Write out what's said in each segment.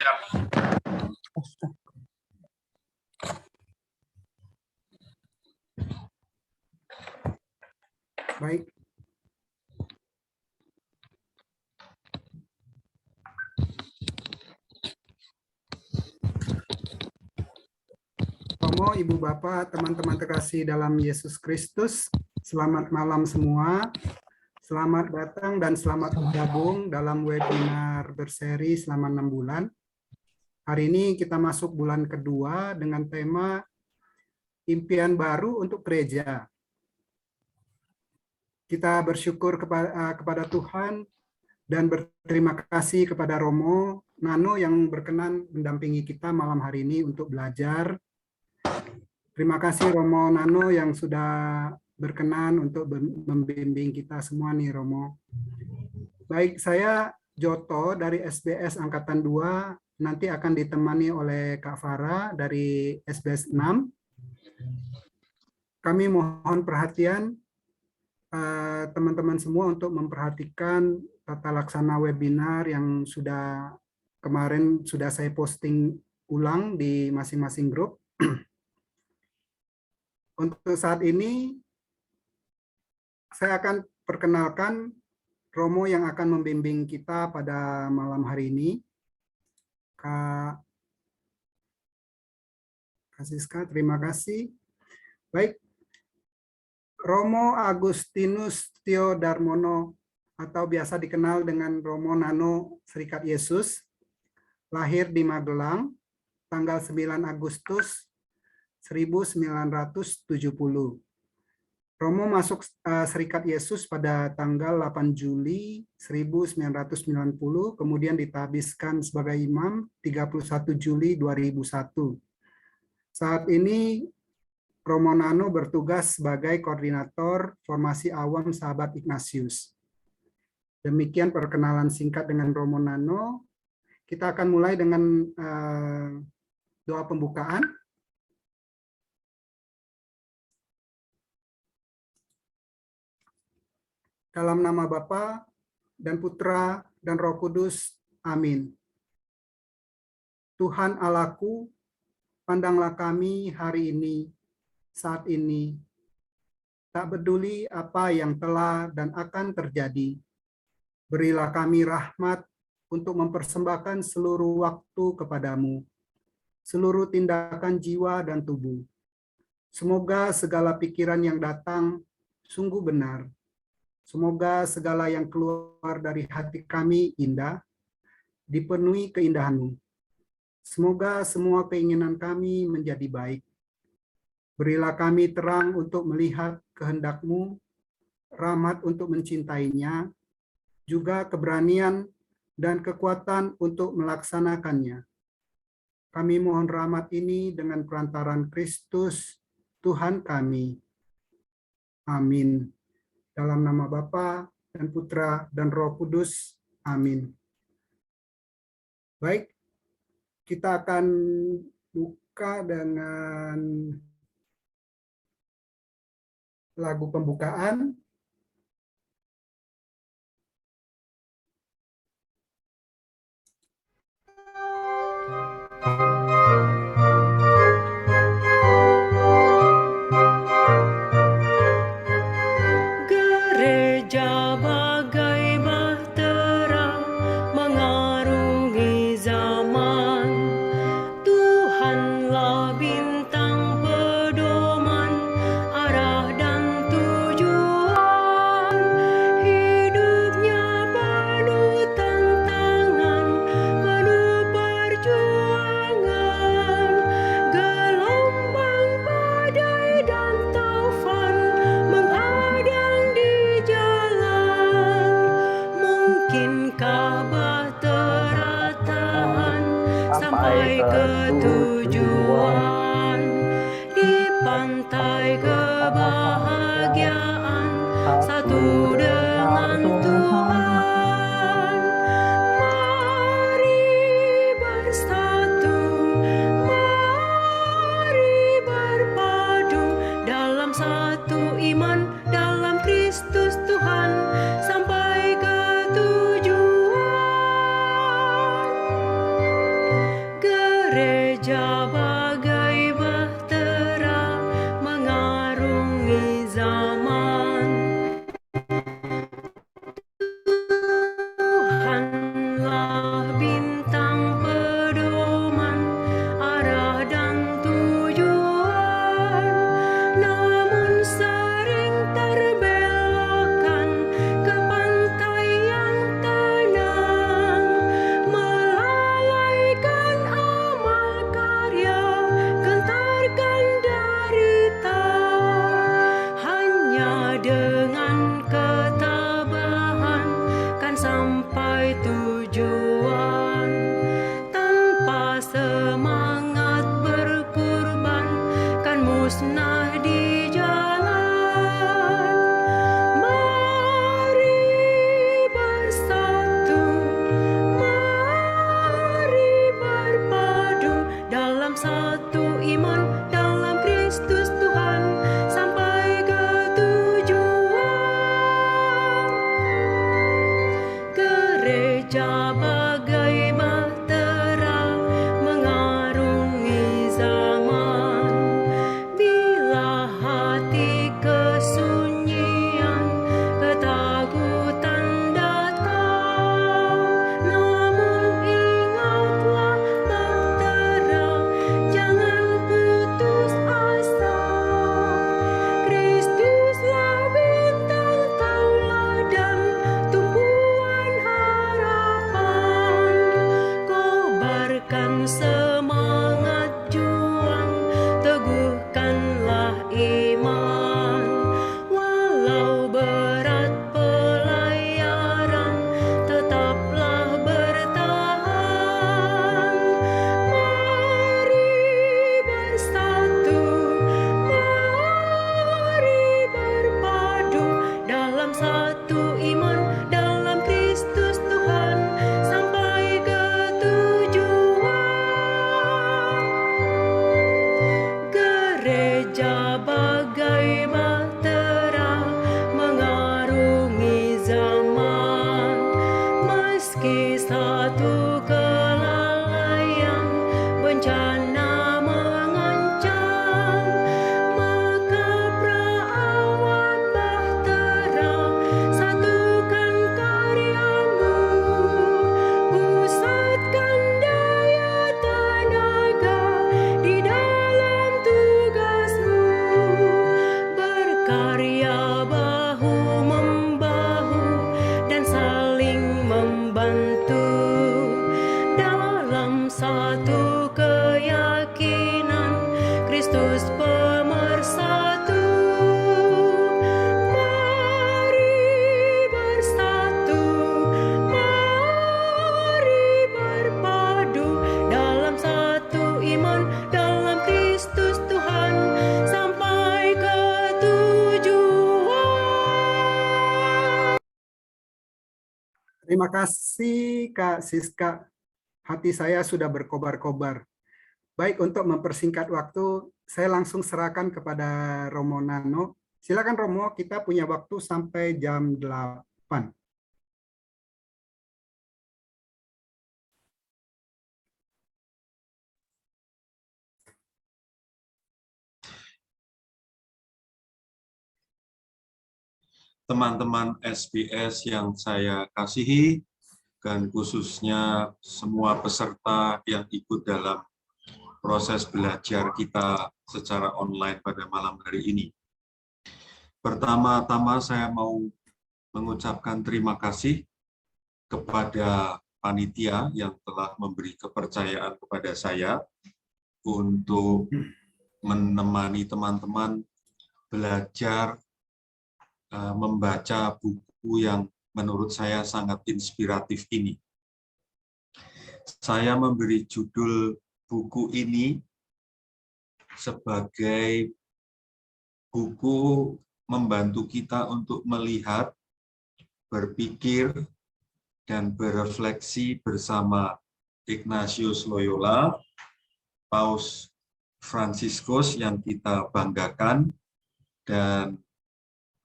Baik. Romo, Ibu Bapak, teman-teman terkasih dalam Yesus Kristus, selamat malam semua. Selamat datang dan selamat bergabung dalam webinar berseri selama 6 bulan. Hari ini kita masuk bulan kedua dengan tema impian baru untuk gereja. Kita bersyukur kepada Tuhan dan berterima kasih kepada Romo Nano yang berkenan mendampingi kita malam hari ini untuk belajar. Terima kasih Romo Nano yang sudah berkenan untuk membimbing kita semua nih Romo. Baik, saya Joto dari SBS Angkatan 2, nanti akan ditemani oleh Kak Farah dari SBS 6. Kami mohon perhatian teman-teman semua untuk memperhatikan tata laksana webinar yang kemarin sudah saya posting ulang di masing-masing grup. Untuk saat ini, saya akan perkenalkan Romo yang akan membimbing kita pada malam hari ini. Kak Siska, terima kasih. Baik, Romo Agustinus Tio Darmono atau biasa dikenal dengan Romo Nano Serikat Yesus, lahir di Magelang, tanggal 9 Agustus 1970. Romo masuk Serikat Yesus pada tanggal 8 Juli 1990, kemudian ditabiskan sebagai imam 31 Juli 2001. Saat ini Romo Nano bertugas sebagai koordinator formasi awam Sahabat Ignatius. Demikian perkenalan singkat dengan Romo Nano. Kita akan mulai dengan doa pembukaan. Dalam nama Bapa dan Putra dan Roh Kudus. Amin. Tuhan Allahku, pandanglah kami hari ini, saat ini, tak peduli apa yang telah dan akan terjadi. Berilah kami rahmat untuk mempersembahkan seluruh waktu kepadamu, seluruh tindakan jiwa dan tubuh. Semoga segala pikiran yang datang sungguh benar. Semoga segala yang keluar dari hati kami indah, dipenuhi keindahan-Mu. Semoga semua keinginan kami menjadi baik. Berilah kami terang untuk melihat kehendak-Mu, rahmat untuk mencintainya, juga keberanian dan kekuatan untuk melaksanakannya. Kami mohon rahmat ini dengan perantaran Kristus, Tuhan kami. Amin. Dalam nama Bapa dan Putra dan Roh Kudus. Amin. Baik, kita akan buka dengan lagu pembukaan. Gereja bagai bahtera mengarungi zaman. Tuhanlah bintang pedoman, arah dan tujuan. Hidupnya penuh tantangan, penuh perjuangan. Gelombang badai dan taufan menghadang di jalan. Mungkinkah bahtera tahan sampai ke tujuan? Di pantai kebahagiaan satu dengan Tuhan. Mari bersatu, mari berpadu dalam satu iman, dalam Kristus Tuhan, sampai ke tujuan. satu keyakinan, Kristus pemersatu. Mari bersatu, mari berpadu dalam satu iman, dalam Kristus Tuhan, sampai ke tujuan. Terima kasih Kak Siska. Hati saya sudah berkobar-kobar. Baik, untuk mempersingkat waktu, saya langsung serahkan kepada Romo Nano. Silakan Romo, kita punya waktu sampai jam 8. Teman-teman SBS yang saya kasihi, dan khususnya semua peserta yang ikut dalam proses belajar kita secara online pada malam hari ini. Pertama-tama saya mau mengucapkan terima kasih kepada panitia yang telah memberi kepercayaan kepada saya untuk menemani teman-teman belajar membaca buku yang menurut saya sangat inspiratif ini. Saya memberi judul buku ini sebagai buku membantu kita untuk melihat, berpikir, dan berefleksi bersama Ignatius Loyola, Paus Fransiskus yang kita banggakan, dan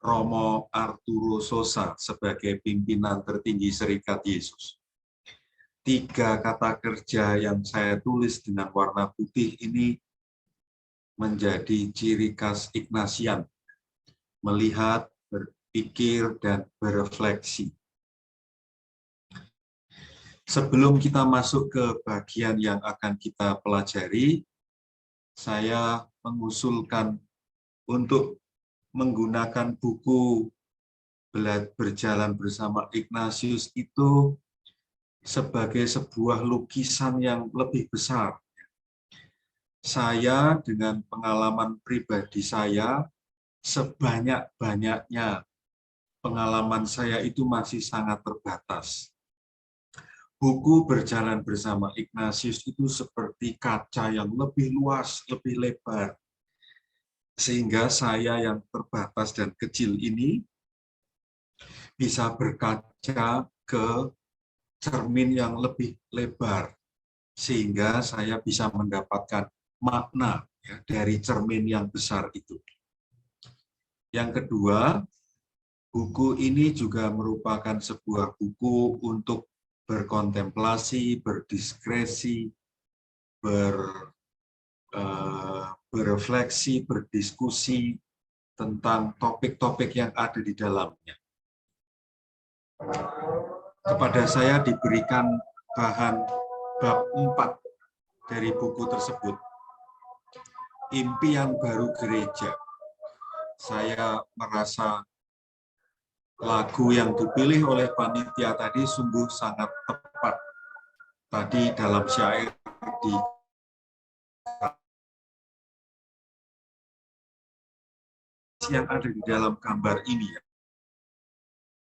Romo Arturo Sosa sebagai pimpinan tertinggi Serikat Yesus. 3 kata kerja yang saya tulis dengan warna putih ini menjadi ciri khas Ignatian, melihat, berpikir, dan berefleksi. Sebelum kita masuk ke bagian yang akan kita pelajari, saya mengusulkan untuk menggunakan buku Berjalan Bersama Ignatius itu sebagai sebuah lukisan yang lebih besar. Saya dengan pengalaman pribadi saya, sebanyak-banyaknya pengalaman saya itu masih sangat terbatas. Buku Berjalan Bersama Ignatius itu seperti kaca yang lebih luas, lebih lebar. Sehingga saya yang terbatas dan kecil ini bisa berkaca ke cermin yang lebih lebar, sehingga saya bisa mendapatkan makna dari cermin yang besar itu. Yang kedua, buku ini juga merupakan sebuah buku untuk berkontemplasi, berdiskresi, berefleksi, berdiskusi tentang topik-topik yang ada di dalamnya. Kepada saya diberikan bahan bab 4 dari buku tersebut, Impian Baru Gereja. Saya merasa lagu yang dipilih oleh panitia tadi sungguh sangat tepat. Tadi dalam syair di yang ada di dalam gambar ini,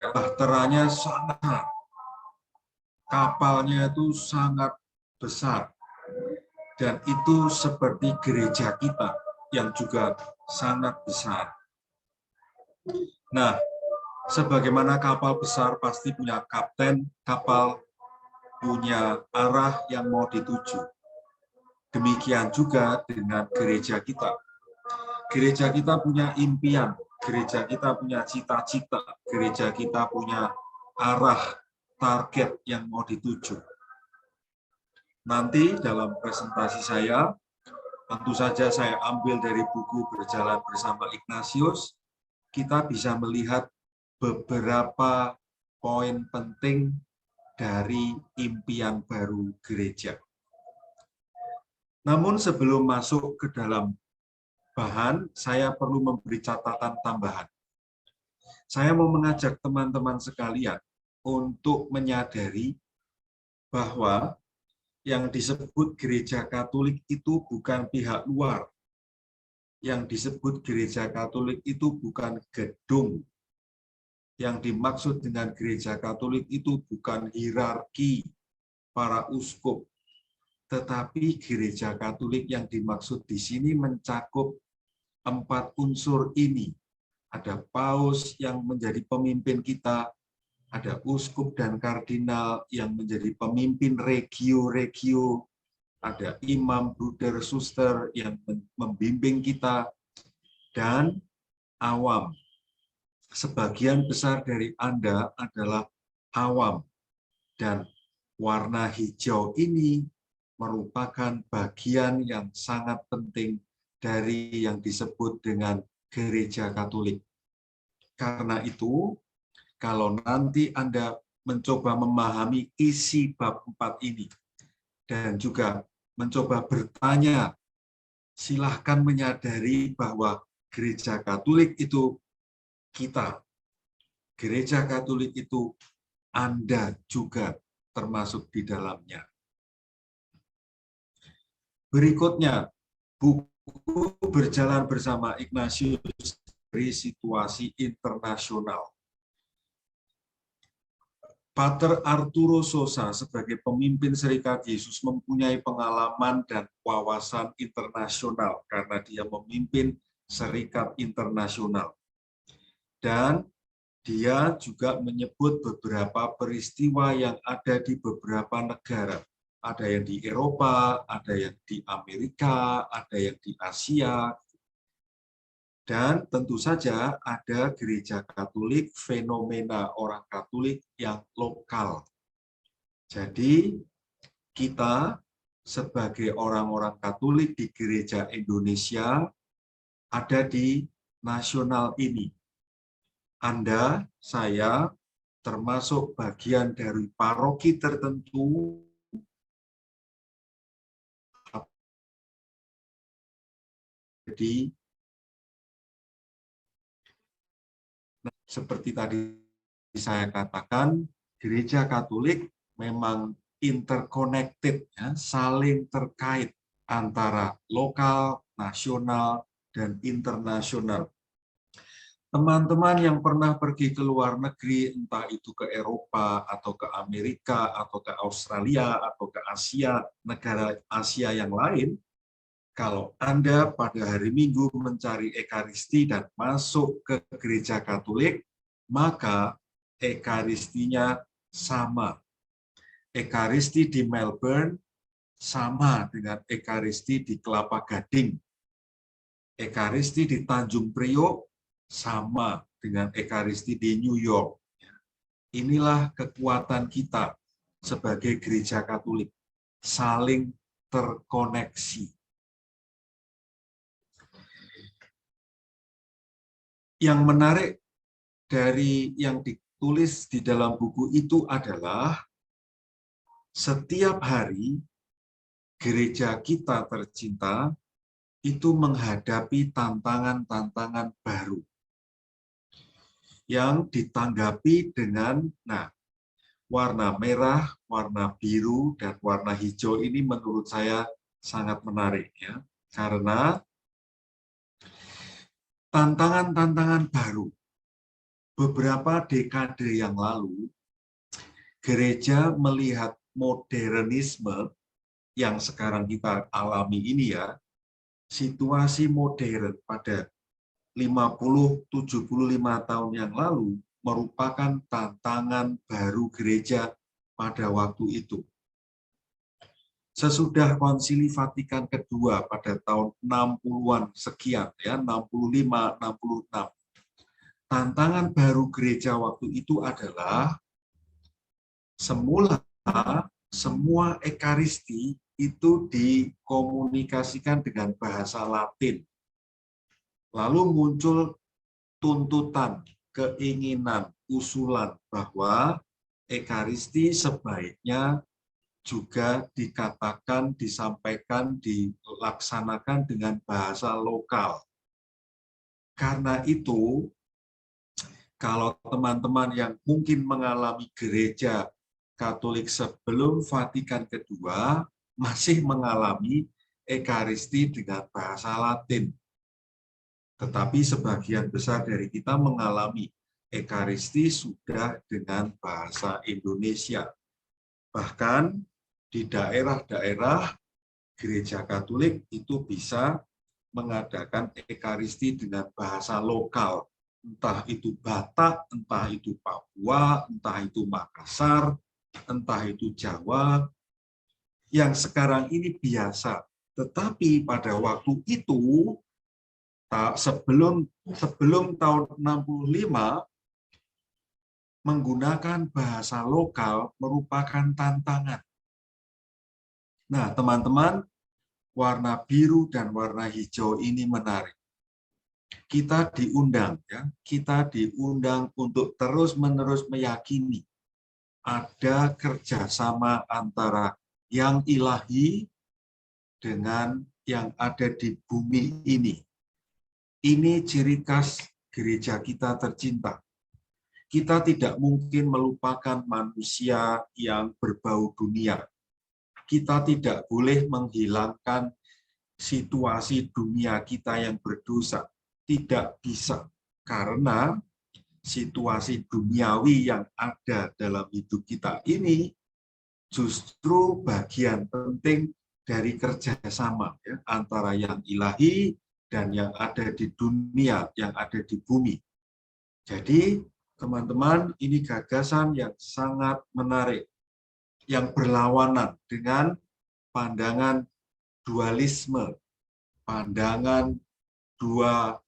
bahteranya sangat, kapalnya itu sangat besar, dan itu seperti gereja kita yang juga sangat besar. Nah, sebagaimana kapal besar pasti punya kapten, kapal punya arah yang mau dituju. Demikian juga dengan gereja kita. Gereja kita punya impian, gereja kita punya cita-cita, gereja kita punya arah, target yang mau dituju. Nanti dalam presentasi saya, tentu saja saya ambil dari buku Berjalan Bersama Ignatius, kita bisa melihat beberapa poin penting dari impian baru gereja. Namun sebelum masuk ke dalam bahan, saya perlu memberi catatan tambahan. Saya mau mengajak teman-teman sekalian untuk menyadari bahwa yang disebut gereja Katolik itu bukan pihak luar. Yang disebut gereja Katolik itu bukan gedung. Yang dimaksud dengan gereja Katolik itu bukan hierarki para uskup, tetapi gereja Katolik yang dimaksud di sini mencakup 4 unsur ini. Ada paus yang menjadi pemimpin kita, ada uskup dan kardinal yang menjadi pemimpin regio-regio, ada imam, bruder, suster yang membimbing kita, dan awam. Sebagian besar dari Anda adalah awam, dan warna hijau ini merupakan bagian yang sangat penting dari yang disebut dengan gereja Katolik. Karena itu, kalau nanti Anda mencoba memahami isi bab 4 ini, dan juga mencoba bertanya, silahkan menyadari bahwa gereja Katolik itu kita. Gereja Katolik itu Anda juga termasuk di dalamnya. Berikutnya, buku Berjalan Bersama Ignatius dari Situasi Internasional. Pater Arturo Sosa sebagai pemimpin Serikat Yesus mempunyai pengalaman dan wawasan internasional karena dia memimpin Serikat Internasional. Dan dia juga menyebut beberapa peristiwa yang ada di beberapa negara. Ada yang di Eropa, ada yang di Amerika, ada yang di Asia. Dan tentu saja ada gereja Katolik, fenomena orang Katolik yang lokal. Jadi kita sebagai orang-orang Katolik di gereja Indonesia ada di nasional ini. Anda, saya, termasuk bagian dari paroki tertentu, jadi seperti tadi saya katakan, gereja Katolik memang interconnected, ya, saling terkait antara lokal, nasional, dan internasional. Teman-teman yang pernah pergi ke luar negeri, entah itu ke Eropa, atau ke Amerika, atau ke Australia, atau ke Asia, negara Asia yang lain, kalau Anda pada hari Minggu mencari Ekaristi dan masuk ke gereja Katolik, maka Ekaristinya sama. Ekaristi di Melbourne sama dengan Ekaristi di Kelapa Gading. Ekaristi di Tanjung Priok sama dengan Ekaristi di New York. Inilah kekuatan kita sebagai gereja Katolik, saling terkoneksi. Yang menarik dari yang ditulis di dalam buku itu adalah setiap hari gereja kita tercinta itu menghadapi tantangan-tantangan baru yang ditanggapi dengan warna merah, warna biru, dan warna hijau ini menurut saya sangat menarik, ya, karena tantangan-tantangan baru. Beberapa dekade yang lalu, gereja melihat modernisme yang sekarang kita alami ini, ya, situasi modern pada 50-75 tahun yang lalu merupakan tantangan baru gereja pada waktu itu. Sesudah Konsili Vatikan kedua pada tahun 60-an sekian, ya, 65-66, tantangan baru gereja waktu itu adalah semula semua Ekaristi itu dikomunikasikan dengan bahasa Latin. Lalu muncul tuntutan, keinginan, usulan bahwa Ekaristi sebaiknya juga dikatakan, disampaikan, dilaksanakan dengan bahasa lokal. Karena itu, kalau teman-teman yang mungkin mengalami gereja Katolik sebelum Vatikan kedua, masih mengalami Ekaristi dengan bahasa Latin. Tetapi sebagian besar dari kita mengalami Ekaristi sudah dengan bahasa Indonesia. Bahkan di daerah-daerah Gereja Katolik itu bisa mengadakan Ekaristi dengan bahasa lokal. Entah itu Batak, entah itu Papua, entah itu Makassar, entah itu Jawa, yang sekarang ini biasa. Tetapi pada waktu itu, sebelum tahun 65, menggunakan bahasa lokal merupakan tantangan. Nah, teman-teman, warna biru dan warna hijau ini menarik. Kita diundang, ya, kita diundang untuk terus-menerus meyakini ada kerjasama antara yang ilahi dengan yang ada di bumi ini. Ini ciri khas gereja kita tercinta. Kita tidak mungkin melupakan manusia yang berbau dunia. Kita tidak boleh menghilangkan situasi dunia kita yang berdosa. Tidak bisa, karena situasi duniawi yang ada dalam hidup kita ini justru bagian penting dari kerjasama, ya, antara yang ilahi dan yang ada di dunia, yang ada di bumi. Jadi, teman-teman, ini gagasan yang sangat menarik, yang berlawanan dengan pandangan dualisme, pandangan dua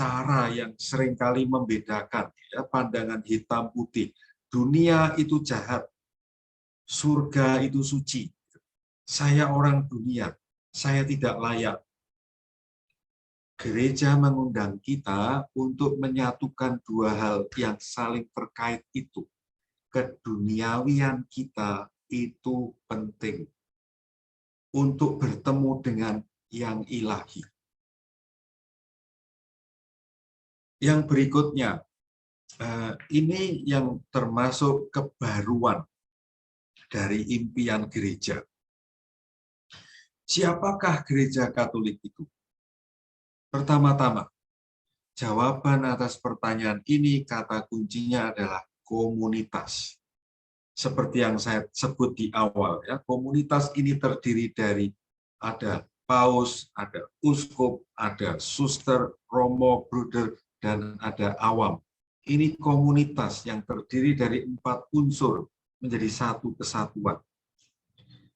cara yang seringkali membedakan, ya, pandangan hitam putih. Dunia itu jahat, surga itu suci. Saya orang dunia, saya tidak layak. Gereja mengundang kita untuk menyatukan dua hal yang saling terkait itu. Keduniawian kita itu penting untuk bertemu dengan yang ilahi. Yang berikutnya, ini yang termasuk kebaruan dari impian gereja. Siapakah gereja Katolik itu? Pertama-tama, jawaban atas pertanyaan ini, kata kuncinya adalah komunitas. Seperti yang saya sebut di awal, ya, komunitas ini terdiri dari ada paus, ada uskup, ada suster, romo, bruder, dan ada awam. Ini komunitas yang terdiri dari 4 unsur menjadi satu kesatuan.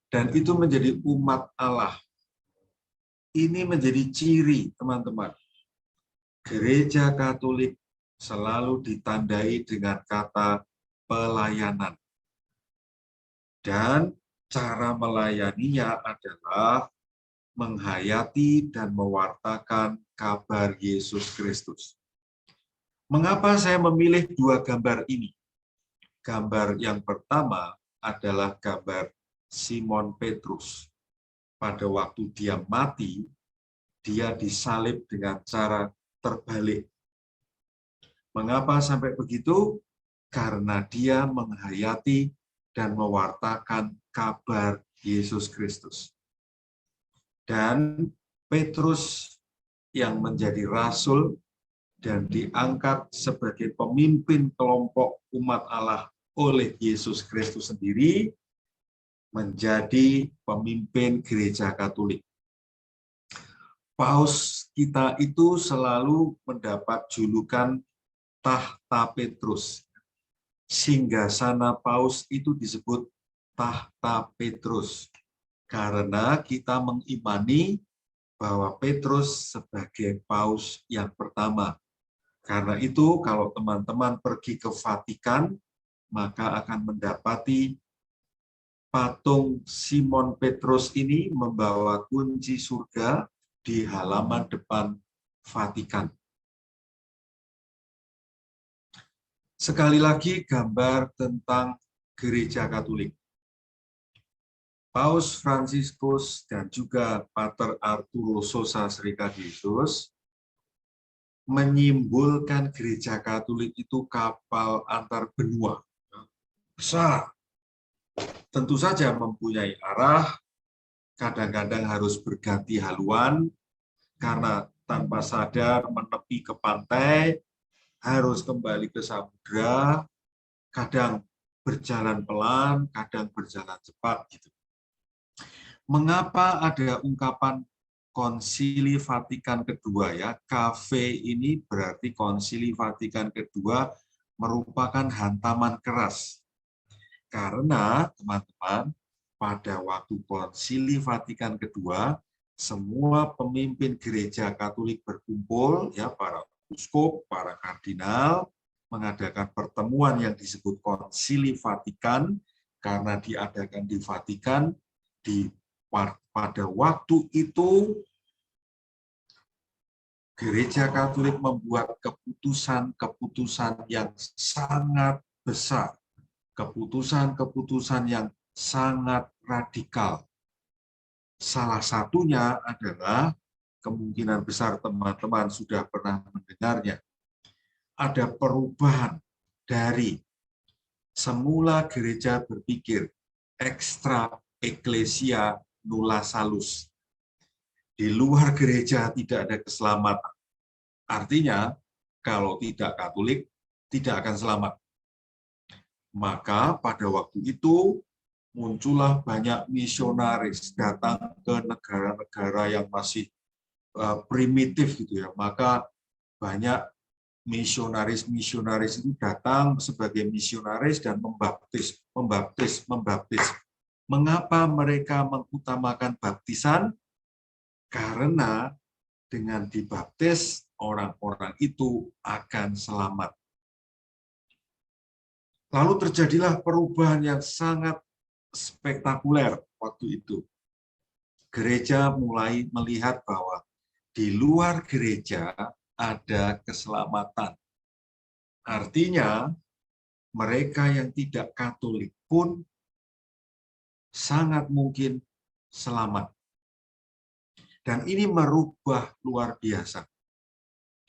Dan itu menjadi umat Allah. Ini menjadi ciri, teman-teman. Gereja Katolik selalu ditandai dengan kata pelayanan. Dan cara melayaninya adalah menghayati dan mewartakan kabar Yesus Kristus. Mengapa saya memilih 2 gambar ini? Gambar yang pertama adalah gambar Simon Petrus. Pada waktu dia mati, dia disalib dengan cara terbalik. Mengapa sampai begitu? Karena dia menghayati dan mewartakan kabar Yesus Kristus. Dan Petrus yang menjadi rasul dan diangkat sebagai pemimpin kelompok umat Allah oleh Yesus Kristus sendiri, menjadi pemimpin gereja Katolik. Paus kita itu selalu mendapat julukan tahta Petrus. Singgasana paus itu disebut tahta Petrus, karena kita mengimani bahwa Petrus sebagai paus yang pertama. Karena itu, kalau teman-teman pergi ke Vatikan, maka akan mendapati patung Simon Petrus ini membawa kunci surga di halaman depan Vatikan. Sekali lagi, gambar tentang gereja Katolik. Paus Fransiskus dan juga Pater Arturo Sosa Serikat Yesus menyimbolkan gereja Katolik itu kapal antar benua. Besar. Tentu saja mempunyai arah, kadang-kadang harus berganti haluan karena tanpa sadar menepi ke pantai, harus kembali ke samudra, kadang berjalan pelan, kadang berjalan cepat gitu. Mengapa ada ungkapan Konsili Vatikan kedua ya? KV ini berarti Konsili Vatikan kedua merupakan hantaman keras. Karena teman-teman, pada waktu Konsili Vatikan kedua, semua pemimpin gereja Katolik berkumpul, ya, para uskup, para kardinal, mengadakan pertemuan yang disebut Konsili Vatikan, karena diadakan di Vatikan. Pada waktu itu, gereja Katolik membuat keputusan-keputusan yang sangat besar, keputusan-keputusan yang sangat radikal. Salah satunya adalah, kemungkinan besar teman-teman sudah pernah mendengarnya, ada perubahan dari semula gereja berpikir extra ecclesia nulla salus. Di luar gereja tidak ada keselamatan. Artinya, kalau tidak Katolik, tidak akan selamat. Maka pada waktu itu, muncullah banyak misionaris datang ke negara-negara yang masih primitif gitu ya. Maka banyak misionaris itu datang sebagai misionaris dan membaptis. Mengapa mereka mengutamakan baptisan? Karena dengan dibaptis, orang-orang itu akan selamat. Lalu terjadilah perubahan yang sangat spektakuler waktu itu. Gereja mulai melihat bahwa di luar gereja ada keselamatan. Artinya, mereka yang tidak Katolik pun sangat mungkin selamat. Dan ini merubah luar biasa.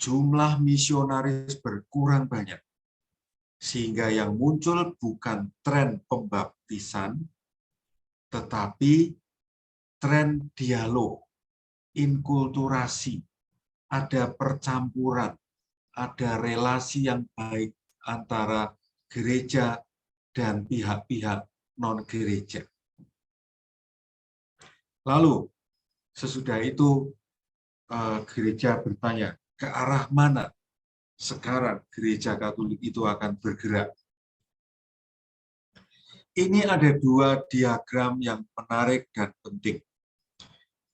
Jumlah misionaris berkurang banyak. Sehingga yang muncul bukan tren pembaptisan, tetapi tren dialog, inkulturasi, ada percampuran, ada relasi yang baik antara gereja dan pihak-pihak non-gereja. Lalu, sesudah itu gereja bertanya, ke arah mana sekarang gereja Katolik itu akan bergerak? Ini ada dua diagram yang menarik dan penting.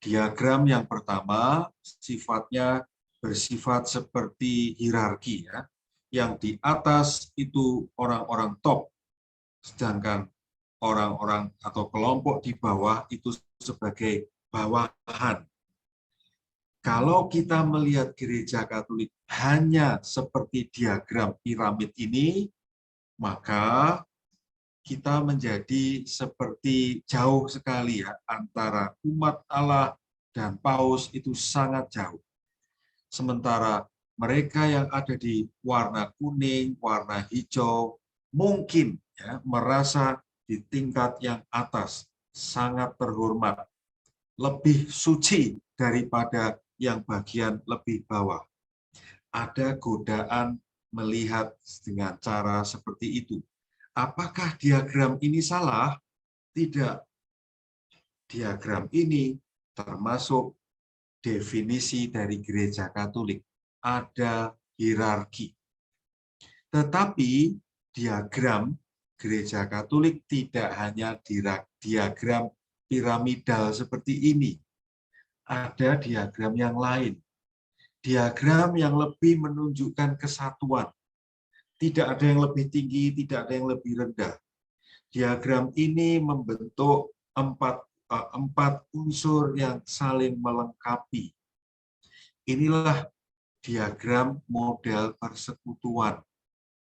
Diagram yang pertama sifatnya bersifat seperti hierarki ya. Yang di atas itu orang-orang top, sedangkan orang-orang atau kelompok di bawah itu sebagai bawahan. Kalau kita melihat gereja Katolik hanya seperti diagram piramid ini, maka kita menjadi seperti jauh sekali ya, antara umat Allah dan paus itu sangat jauh. Sementara mereka yang ada di warna kuning, warna hijau, mungkin ya, merasa di tingkat yang atas, sangat terhormat, lebih suci daripada yang bagian lebih bawah. Ada godaan melihat dengan cara seperti itu. Apakah diagram ini salah? Tidak. Diagram ini termasuk definisi dari gereja Katolik. Ada hierarki. Tetapi diagram gereja Katolik tidak hanya diagram piramidal seperti ini. Ada diagram yang lain. Diagram yang lebih menunjukkan kesatuan. Tidak ada yang lebih tinggi, tidak ada yang lebih rendah. Diagram ini membentuk empat unsur yang saling melengkapi. Inilah diagram model persekutuan.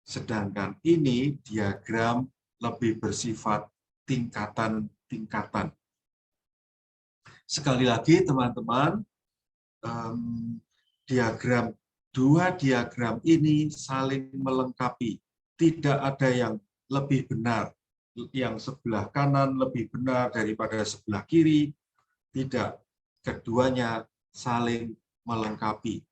Sedangkan ini diagram lebih bersifat tingkatan-tingkatan. Sekali lagi teman-teman, dua diagram ini saling melengkapi. Tidak ada yang lebih benar, yang sebelah kanan lebih benar daripada sebelah kiri, Tidak, keduanya saling melengkapi.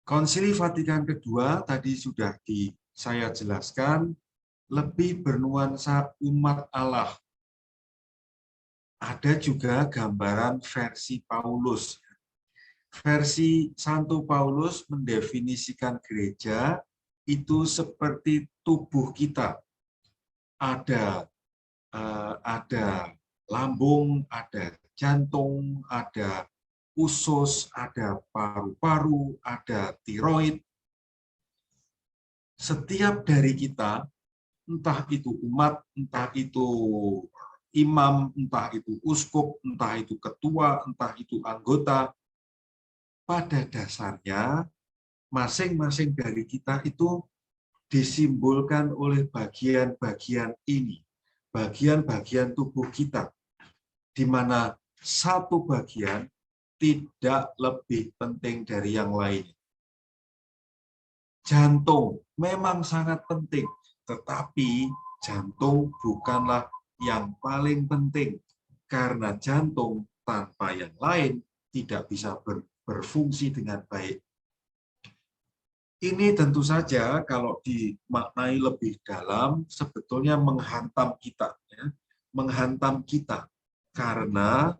Konsili Vatikan II tadi sudah saya jelaskan, lebih bernuansa umat Allah. Ada juga gambaran versi Paulus. Versi Santo Paulus mendefinisikan gereja itu seperti tubuh kita. Ada lambung, ada jantung, ada usus, ada paru-paru, ada tiroid. Setiap dari kita, entah itu umat, entah itu imam, entah itu uskup, entah itu ketua, entah itu anggota, pada dasarnya masing-masing dari kita itu disimbolkan oleh bagian-bagian ini, bagian-bagian tubuh kita, di mana satu bagian tidak lebih penting dari yang lain. Jantung memang sangat penting, tetapi jantung bukanlah yang paling penting, karena jantung tanpa yang lain tidak bisa berfungsi dengan baik. Ini tentu saja kalau dimaknai lebih dalam sebetulnya menghantam kita, ya. Menghantam kita, karena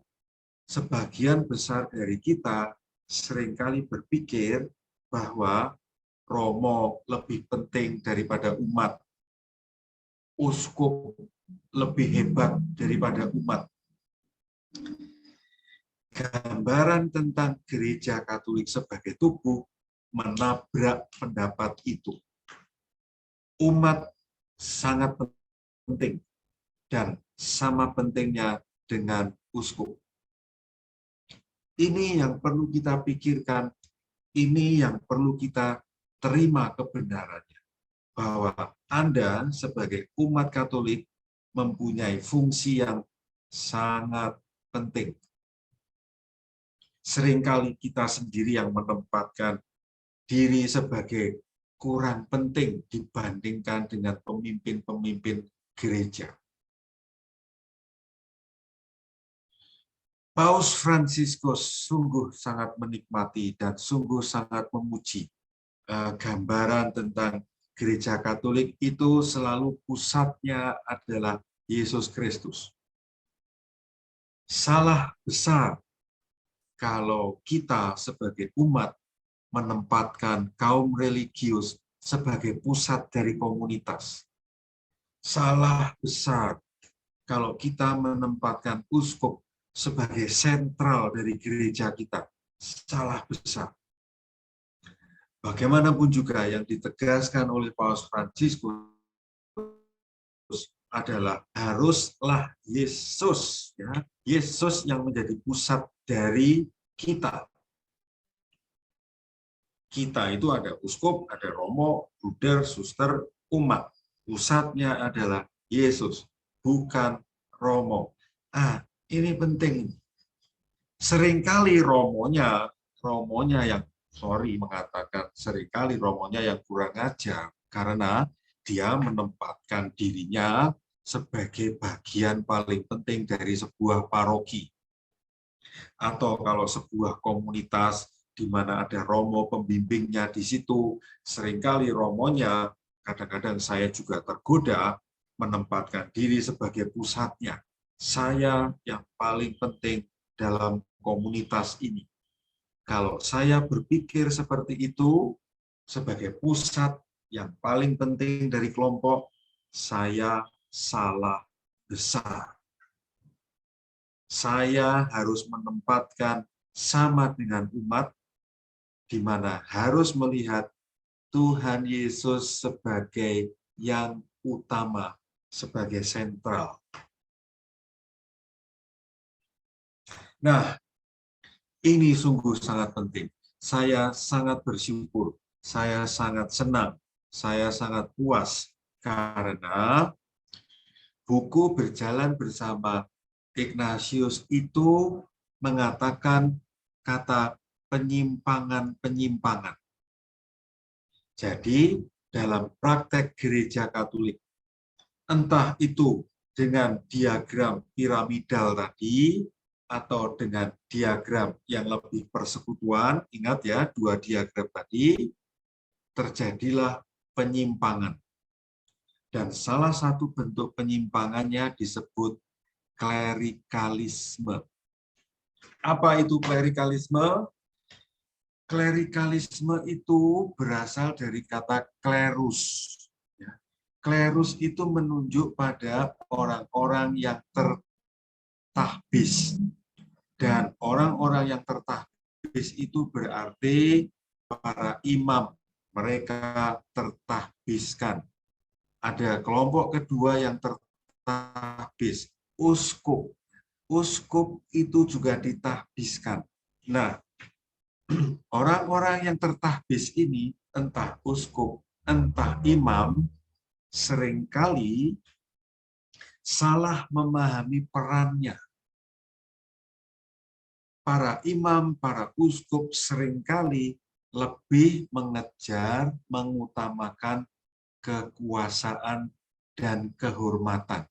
sebagian besar dari kita seringkali berpikir bahwa Romo lebih penting daripada umat, uskup lebih hebat daripada umat. Gambaran tentang gereja Katolik sebagai tubuh menabrak pendapat itu. Umat sangat penting dan sama pentingnya dengan uskup. Ini yang perlu kita pikirkan, ini yang perlu kita terima kebenarannya, bahwa Anda sebagai umat Katolik mempunyai fungsi yang sangat penting. Seringkali kita sendiri yang menempatkan diri sebagai kurang penting dibandingkan dengan pemimpin-pemimpin gereja. Paus Fransiskus sungguh sangat menikmati dan sungguh sangat memuji gambaran tentang gereja Katolik itu selalu pusatnya adalah Yesus Kristus. Salah besar kalau kita sebagai umat menempatkan kaum religius sebagai pusat dari komunitas. Salah besar kalau kita menempatkan uskup sebagai sentral dari gereja kita. Salah besar. Bagaimanapun juga yang ditegaskan oleh Paus Fransiskus adalah haruslah Yesus, ya, Yesus yang menjadi pusat dari kita. Kita itu ada uskup, ada romo, bruder, suster, umat. Pusatnya adalah Yesus, bukan romo. Ini penting. Seringkali romonya yang mengatakan seringkali romonya yang kurang ajar karena dia menempatkan dirinya sebagai bagian paling penting dari sebuah paroki. Atau kalau sebuah komunitas di mana ada romo pembimbingnya di situ, seringkali romonya, kadang-kadang saya juga tergoda menempatkan diri sebagai pusatnya. Saya yang paling penting dalam komunitas ini. Kalau saya berpikir seperti itu, sebagai pusat yang paling penting dari kelompok, saya salah besar. Saya harus menempatkan sama dengan umat, di mana harus melihat Tuhan Yesus sebagai yang utama, sebagai sentral. Nah, ini sungguh sangat penting. Saya sangat bersyukur, saya sangat senang, saya sangat puas, karena buku Berjalan Bersama Ignatius itu mengatakan kata penyimpangan-penyimpangan. Jadi, dalam praktek gereja Katolik, entah itu dengan diagram piramidal tadi atau dengan diagram yang lebih persekutuan, ingat ya, dua diagram tadi, terjadilah penyimpangan. Dan salah satu bentuk penyimpangannya disebut klerikalisme. Apa itu klerikalisme? Klerikalisme itu berasal dari kata klerus. Klerus itu menunjuk pada orang-orang yang tertahbis. Dan orang-orang yang tertahbis itu berarti para imam. Mereka tertahbiskan. Ada kelompok kedua yang tertahbis, uskup. Uskup itu juga ditahbiskan. Nah, orang-orang yang tertahbis ini, entah uskup, entah imam, seringkali salah memahami perannya. Para imam, para uskup seringkali lebih mengejar, mengutamakan kekuasaan dan kehormatan.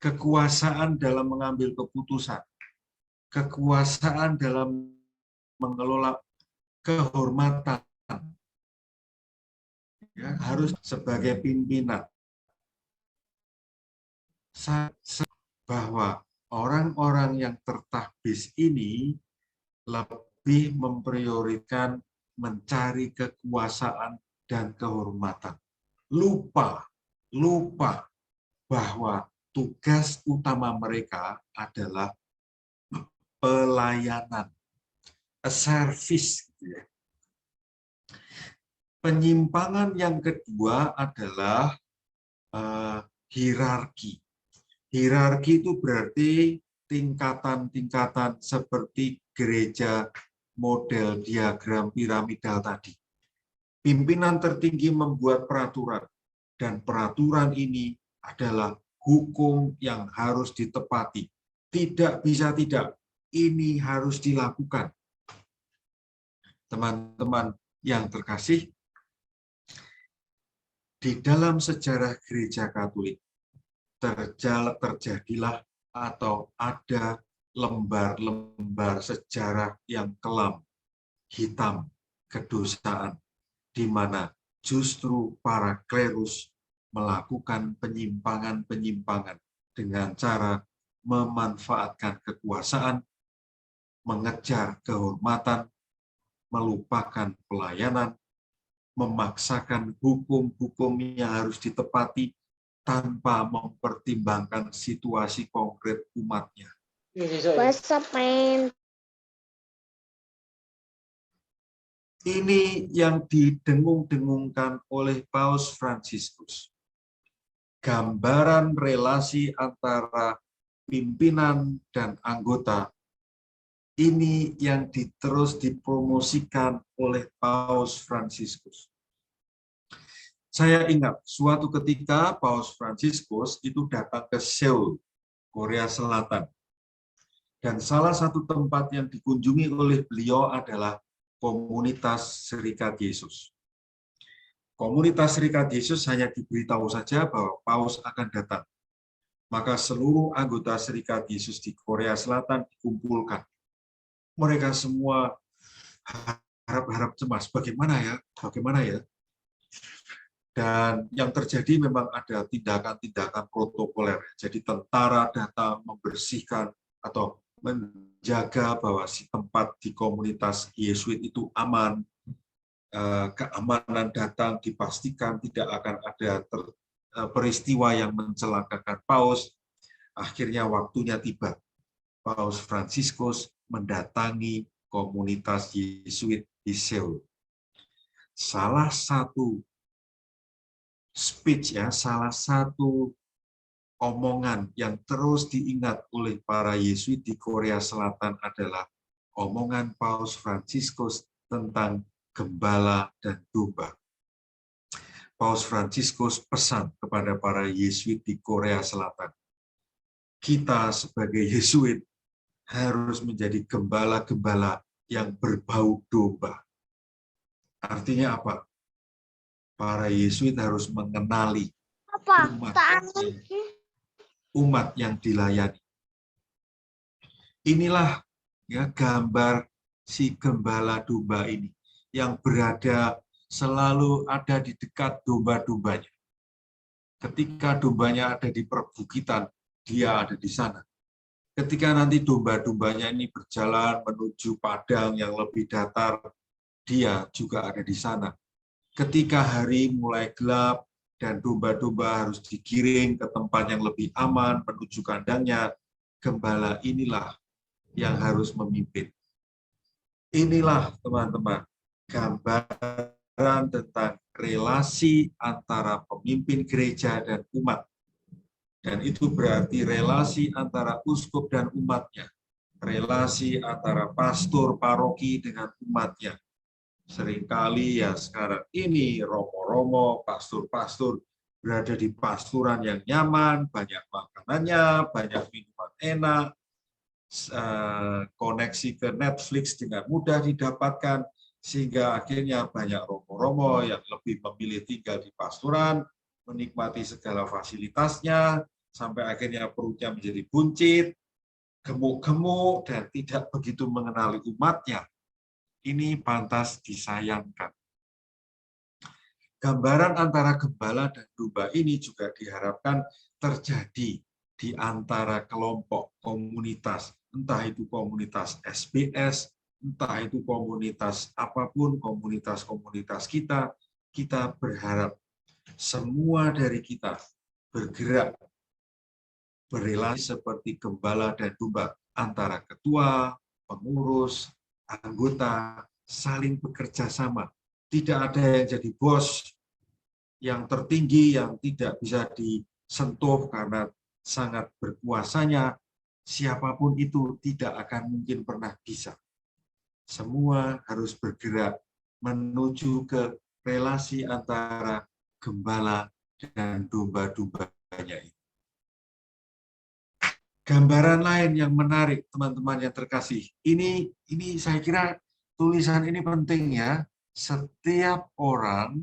Kekuasaan dalam mengambil keputusan, kekuasaan dalam mengelola, kehormatan, ya, harus sebagai pimpinan. Bahwa orang-orang yang tertahbis ini lebih memprioritaskan mencari kekuasaan dan kehormatan. Lupa bahwa tugas utama mereka adalah pelayanan, a service. Penyimpangan yang kedua adalah hierarki. Hierarki itu berarti tingkatan-tingkatan seperti gereja model diagram piramidal tadi. Pimpinan tertinggi membuat peraturan, dan peraturan ini adalah hukum yang harus ditepati. Tidak bisa tidak, ini harus dilakukan. Teman-teman yang terkasih, di dalam sejarah gereja Katolik, terjadilah atau ada lembar-lembar sejarah yang kelam, hitam, kedosaan, di mana justru para klerus melakukan penyimpangan-penyimpangan dengan cara memanfaatkan kekuasaan, mengejar kehormatan, melupakan pelayanan, memaksakan hukum-hukum yang harus ditepati tanpa mempertimbangkan situasi konkret umatnya. Ini yang didengung-dengungkan oleh Paus Fransiskus. Gambaran relasi antara pimpinan dan anggota ini yang terus dipromosikan oleh Paus Fransiskus. Saya ingat suatu ketika Paus Fransiskus itu datang ke Seoul, Korea Selatan. Dan salah satu tempat yang dikunjungi oleh beliau adalah komunitas Serikat Yesus. Komunitas Serikat Yesus hanya diberitahu saja bahwa Paus akan datang. Maka seluruh anggota Serikat Yesus di Korea Selatan dikumpulkan. Mereka semua harap-harap cemas, bagaimana ya? Dan yang terjadi memang ada tindakan-tindakan protokoler. Jadi tentara datang membersihkan atau menjaga bahwa si tempat di komunitas Yesuit itu aman, keamanan datang, dipastikan tidak akan ada peristiwa yang mencelakakan Paus. Akhirnya waktunya tiba. Paus Fransiskus mendatangi komunitas Yesuit di Seoul. Salah satu speech, salah satu omongan yang terus diingat oleh para Yesuit di Korea Selatan adalah omongan Paus Fransiskus tentang gembala dan domba. Paus Fransiskus pesan kepada para Yesuit di Korea Selatan, kita sebagai Yesuit harus menjadi gembala-gembala yang berbau domba. Artinya apa? Para Yesuit harus mengenali umat umat yang dilayani. Inilah ya gambar si gembala domba ini yang berada selalu ada di dekat domba-dombanya. Ketika dombanya ada di perbukitan, dia ada di sana. Ketika nanti domba-dombanya ini berjalan menuju padang yang lebih datar, dia juga ada di sana. Ketika hari mulai gelap dan domba-domba harus digiring ke tempat yang lebih aman menuju kandangnya, gembala inilah yang harus memimpin. Inilah teman-teman gambaran tentang relasi antara pemimpin gereja dan umat. Dan itu berarti relasi antara uskup dan umatnya. Relasi antara pastor paroki dengan umatnya. Seringkali ya sekarang ini romo-romo, pastor-pastor berada di pasturan yang nyaman, banyak makanannya, banyak minuman enak, koneksi ke Netflix dengan mudah didapatkan, sehingga akhirnya banyak romo-romo yang lebih memilih tinggal di pasturan, menikmati segala fasilitasnya, sampai akhirnya perutnya menjadi buncit, gemuk-gemuk, dan tidak begitu mengenali umatnya. Ini pantas disayangkan. Gambaran antara gembala dan domba ini juga diharapkan terjadi di antara kelompok komunitas, entah itu komunitas SBS, entah itu komunitas apapun, komunitas-komunitas kita berharap semua dari kita bergerak berrelasi seperti gembala dan domba, antara ketua, pengurus, anggota, saling bekerja sama. Tidak ada yang jadi bos yang tertinggi yang tidak bisa disentuh karena sangat berkuasanya. Siapapun itu tidak akan mungkin pernah bisa. Semua harus bergerak menuju ke relasi antara gembala dan domba-dombanya itu. Gambaran lain yang menarik, teman-teman yang terkasih. Ini saya kira tulisan ini penting ya. Setiap orang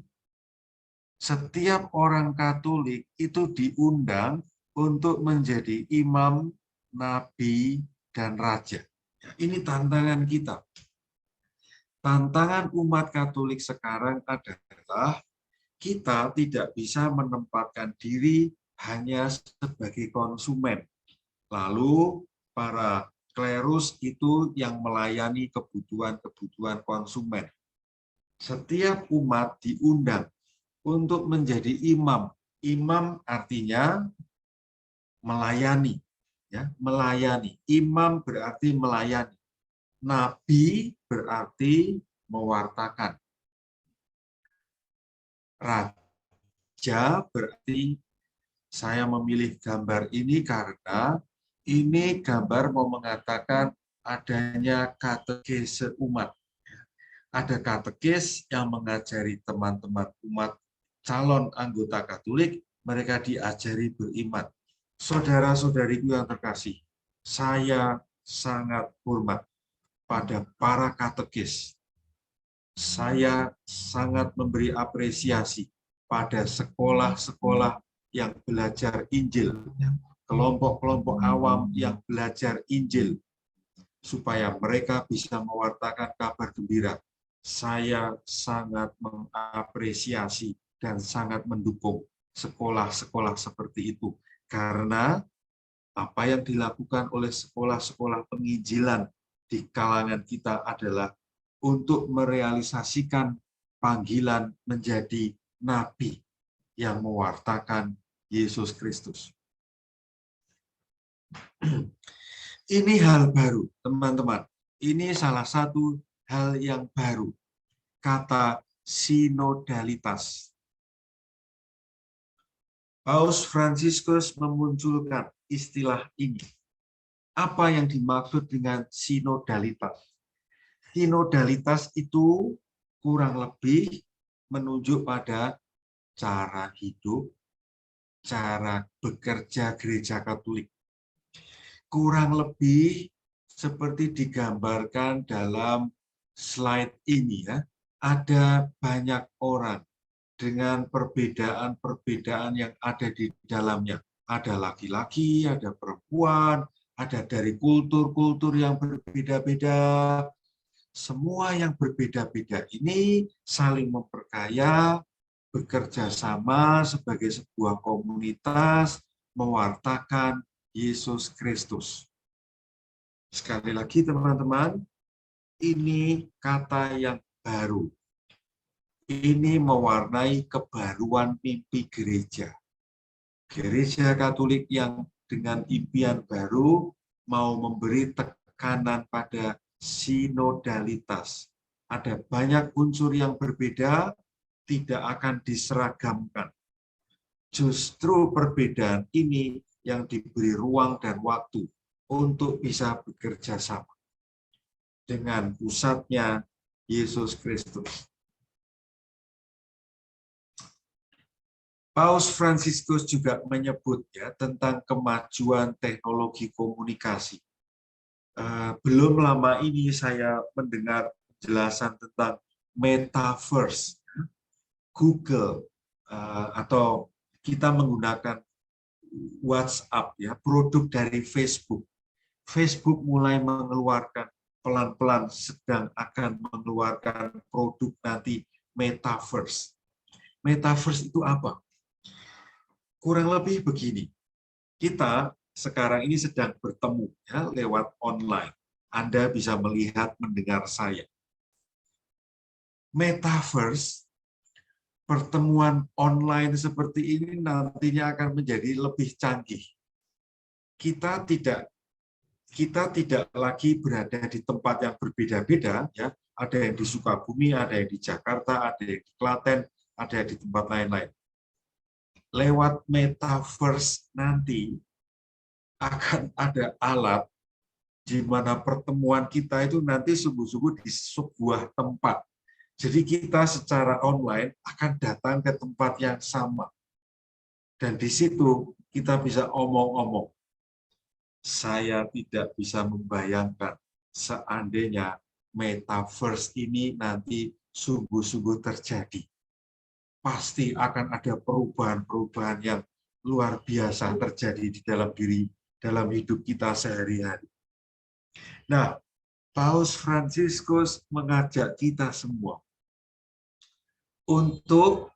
Katolik itu diundang untuk menjadi imam, nabi, dan raja. Ini tantangan kita. Tantangan umat Katolik sekarang adalah kita tidak bisa menempatkan diri hanya sebagai konsumen. Lalu para klerus itu yang melayani kebutuhan-kebutuhan konsumen. Setiap umat diundang untuk menjadi imam. Imam artinya melayani, ya, melayani. Imam berarti melayani. Nabi berarti mewartakan. Raja berarti saya memilih gambar ini karena ini gambar mau mengatakan adanya katekese umat. Ada katekis yang mengajari teman-teman umat calon anggota Katolik, mereka diajari beriman. Saudara-saudariku yang terkasih, saya sangat hormat pada para katekis. Saya sangat memberi apresiasi pada sekolah-sekolah yang belajar Injil, kelompok-kelompok awam yang belajar Injil, supaya mereka bisa mewartakan kabar gembira. Saya sangat mengapresiasi dan sangat mendukung sekolah-sekolah seperti itu. Karena apa yang dilakukan oleh sekolah-sekolah penginjilan di kalangan kita adalah untuk merealisasikan panggilan menjadi nabi yang mewartakan Yesus Kristus. Ini hal baru, teman-teman. Ini salah satu hal yang baru. Kata sinodalitas. Paus Fransiskus memunculkan istilah ini. Apa yang dimaksud dengan sinodalitas? Sinodalitas itu kurang lebih menunjuk pada cara hidup, cara bekerja gereja Katolik. Kurang lebih seperti digambarkan dalam slide ini ya, ada banyak orang dengan perbedaan-perbedaan yang ada di dalamnya. ada laki-laki, ada perempuan, ada dari kultur-kultur yang berbeda-beda. Semua yang berbeda-beda ini saling memperkaya, bekerja sama sebagai sebuah komunitas, mewartakan Yesus Kristus. Sekali lagi teman-teman, ini kata yang baru. Ini mewarnai kebaruan mimpi gereja. Gereja Katolik yang dengan impian baru mau memberi tekanan pada sinodalitas. Ada banyak unsur yang berbeda, tidak akan diseragamkan. Justru perbedaan ini yang diberi ruang dan waktu untuk bisa bekerja sama dengan pusatnya Yesus Kristus. Paus Fransiskus juga menyebut ya tentang kemajuan teknologi komunikasi. Belum lama ini saya mendengar penjelasan tentang metaverse, Google, atau kita menggunakan WhatsApp, ya, produk dari Facebook. Facebook mulai mengeluarkan pelan-pelan sedang akan mengeluarkan produk nanti metaverse. Metaverse itu apa? Kurang lebih begini, kita sekarang ini sedang bertemu ya, lewat online. Anda bisa melihat, mendengar saya. Metaverse, pertemuan online seperti ini nantinya akan menjadi lebih canggih. Kita tidak lagi berada di tempat yang berbeda-beda, ya. Ada yang di Sukabumi, ada yang di Jakarta, ada yang di Klaten, ada yang di tempat lain-lain. Lewat metaverse nanti akan ada alat di mana pertemuan kita itu nanti sungguh-sungguh di sebuah tempat. Jadi kita secara online akan datang ke tempat yang sama. Dan di situ kita bisa omong-omong. Saya tidak bisa membayangkan seandainya metaverse ini nanti sungguh-sungguh terjadi. Pasti akan ada perubahan-perubahan yang luar biasa terjadi di dalam hidup kita sehari-hari. Nah, Paus Fransiskus mengajak kita semua untuk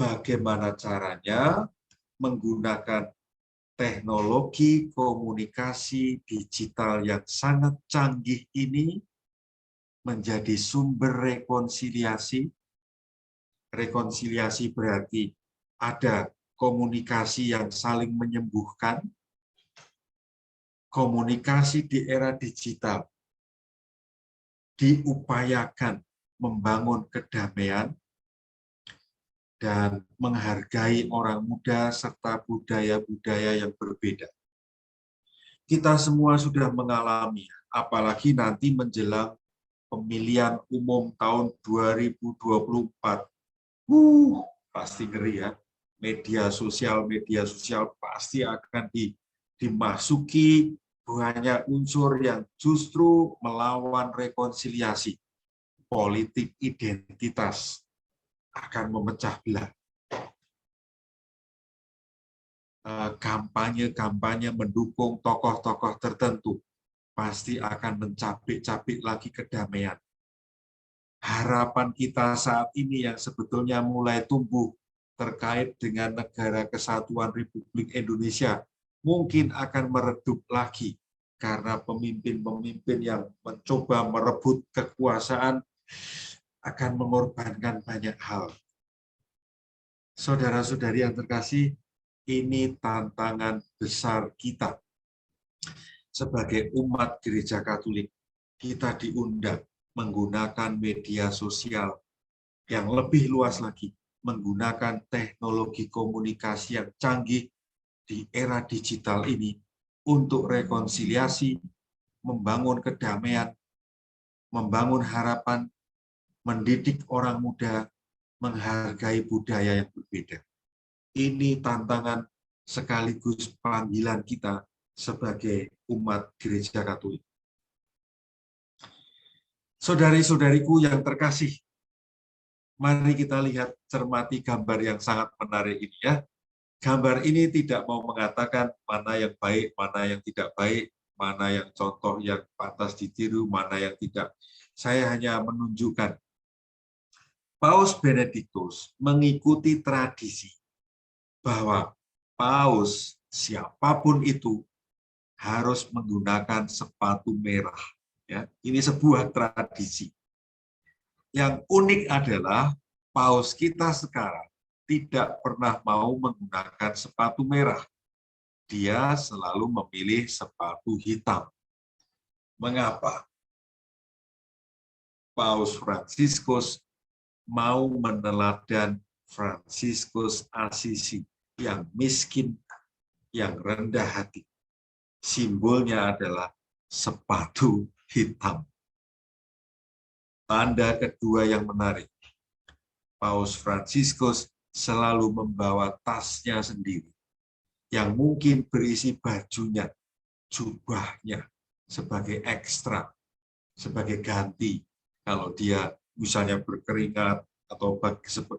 bagaimana caranya menggunakan teknologi komunikasi digital yang sangat canggih ini menjadi sumber rekonsiliasi. Rekonsiliasi berarti ada komunikasi yang saling menyembuhkan. Komunikasi di era digital diupayakan membangun kedamaian dan menghargai orang muda serta budaya-budaya yang berbeda. Kita semua sudah mengalami, apalagi nanti menjelang pemilihan umum tahun 2024. Pasti ngeri ya. Media sosial pasti akan dimasuki banyak unsur yang justru melawan rekonsiliasi. Politik identitas akan memecah belah. Kampanye-kampanye mendukung tokoh-tokoh tertentu pasti akan mencapik-capik lagi kedamaian. Harapan kita saat ini yang sebetulnya mulai tumbuh terkait dengan Negara Kesatuan Republik Indonesia mungkin akan meredup lagi karena pemimpin-pemimpin yang mencoba merebut kekuasaan akan mengorbankan banyak hal. Saudara-saudari yang terkasih, ini tantangan besar kita. Sebagai umat Gereja Katolik, kita diundang menggunakan media sosial yang lebih luas lagi, menggunakan teknologi komunikasi yang canggih di era digital ini untuk rekonsiliasi, membangun kedamaian, membangun harapan, mendidik orang muda, menghargai budaya yang berbeda. Ini tantangan sekaligus panggilan kita sebagai umat Gereja Katolik. Saudari-saudariku yang terkasih, mari kita lihat, cermati gambar yang sangat menarik ini ya. Gambar ini tidak mau mengatakan mana yang baik, mana yang tidak baik, mana yang contoh yang pantas ditiru, mana yang tidak. Saya hanya menunjukkan Paus Benediktus mengikuti tradisi bahwa Paus siapapun itu harus menggunakan sepatu merah. Ya, ini sebuah tradisi. Yang unik adalah Paus kita sekarang tidak pernah mau menggunakan sepatu merah. Dia selalu memilih sepatu hitam. Mengapa? Paus Fransiskus mau meneladan Fransiskus Asisi yang miskin, yang rendah hati. Simbolnya adalah sepatu hitam. Tanda kedua yang menarik. Paus Fransiskus selalu membawa tasnya sendiri, yang mungkin berisi bajunya, jubahnya, sebagai ekstra, sebagai ganti. Kalau dia misalnya berkeringat atau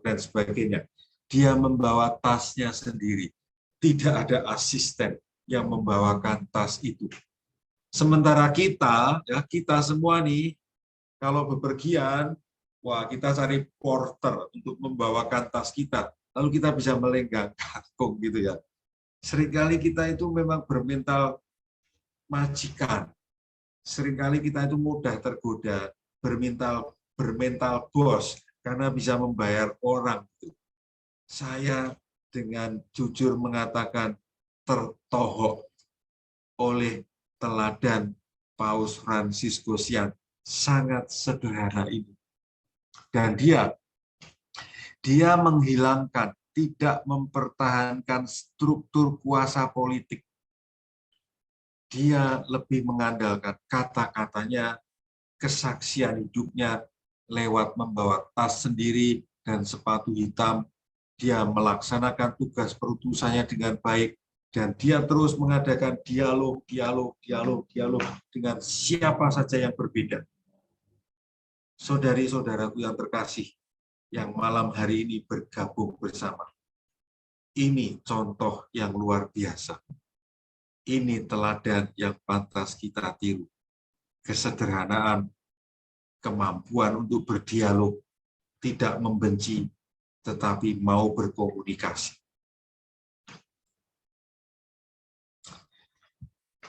dan sebagainya, dia membawa tasnya sendiri. Tidak ada asisten yang membawakan tas itu. Sementara kita, ya kita semua nih, kalau bepergian, wah kita cari porter untuk membawakan tas kita, lalu kita bisa melenggang kagum gitu ya. Seringkali kita itu memang bermental majikan. Seringkali kita itu mudah tergoda, bermental bos karena bisa membayar orang. Saya dengan jujur mengatakan tertohok oleh teladan Paus Fransiskus yang sangat sederhana ini. Dan dia menghilangkan, tidak mempertahankan struktur kuasa politik. Dia lebih mengandalkan kata-katanya, kesaksian hidupnya lewat membawa tas sendiri dan sepatu hitam. Dia melaksanakan tugas perutusannya dengan baik, dan dia terus mengadakan dialog dengan siapa saja yang berbeda. Saudari-saudaraku yang terkasih, yang malam hari ini bergabung bersama. Ini contoh yang luar biasa. Ini teladan yang pantas kita tiru. Kesederhanaan, kemampuan untuk berdialog, tidak membenci, tetapi mau berkomunikasi.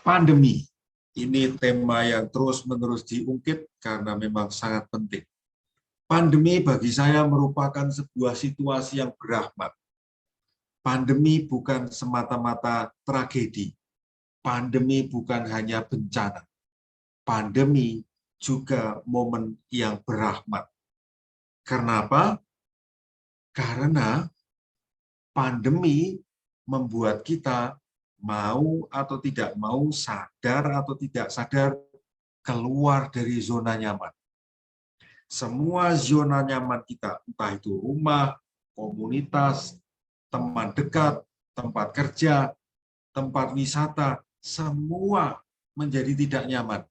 Pandemi, ini tema yang terus-menerus diungkit karena memang sangat penting. Pandemi bagi saya merupakan sebuah situasi yang berahmat. Pandemi bukan semata-mata tragedi. Pandemi bukan hanya bencana. Pandemi juga momen yang berahmat. Kenapa? Karena pandemi membuat kita mau atau tidak mau, sadar atau tidak sadar, keluar dari zona nyaman. Semua zona nyaman kita, entah itu rumah, komunitas, teman dekat, tempat kerja, tempat wisata, semua menjadi tidak nyaman.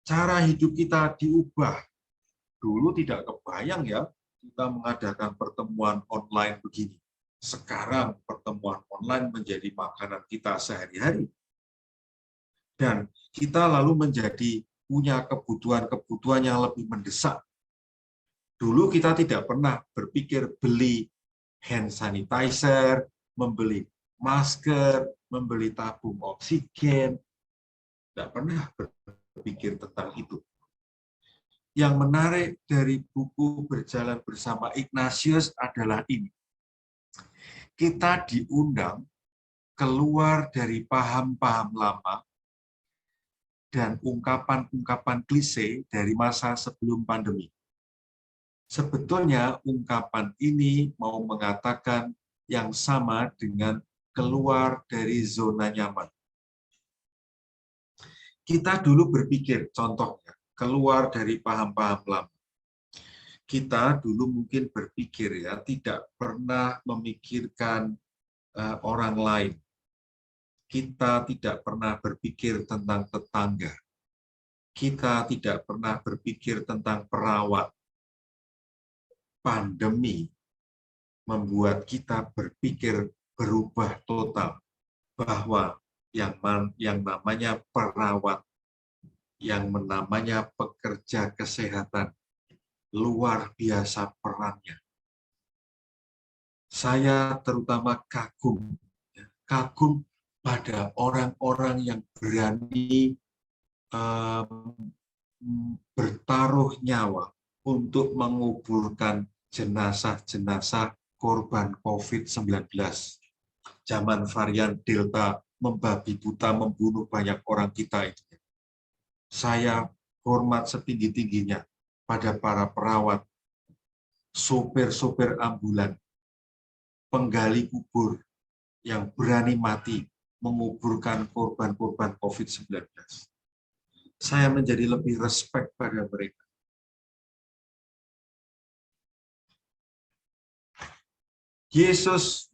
Cara hidup kita diubah. Dulu tidak kebayang ya, kita mengadakan pertemuan online begini. Sekarang pertemuan online menjadi makanan kita sehari-hari. Dan kita lalu menjadi punya kebutuhan-kebutuhan yang lebih mendesak. Dulu kita tidak pernah berpikir beli hand sanitizer, membeli masker, membeli tabung oksigen. Tidak pernah berpikir tentang itu. Yang menarik dari buku Berjalan Bersama Ignatius adalah ini. Kita diundang keluar dari paham-paham lama dan ungkapan-ungkapan klise dari masa sebelum pandemi. Sebetulnya ungkapan ini mau mengatakan yang sama dengan keluar dari zona nyaman. Kita dulu berpikir, contohnya, keluar dari paham-paham lama. Kita dulu mungkin berpikir ya, tidak pernah memikirkan orang lain. Kita tidak pernah berpikir tentang tetangga. Kita tidak pernah berpikir tentang perawat. Pandemi membuat kita berpikir berubah total bahwa yang namanya perawat, yang namanya pekerja kesehatan, luar biasa perannya. Saya terutama kagum pada orang-orang yang berani bertaruh nyawa untuk menguburkan jenazah-jenazah korban COVID-19. Zaman varian Delta membabi buta, membunuh banyak orang kita itu. Saya hormat setinggi-tingginya pada para perawat, sopir-sopir ambulan, penggali kubur yang berani mati menguburkan korban-korban COVID-19. Saya menjadi lebih respect pada mereka. Yesus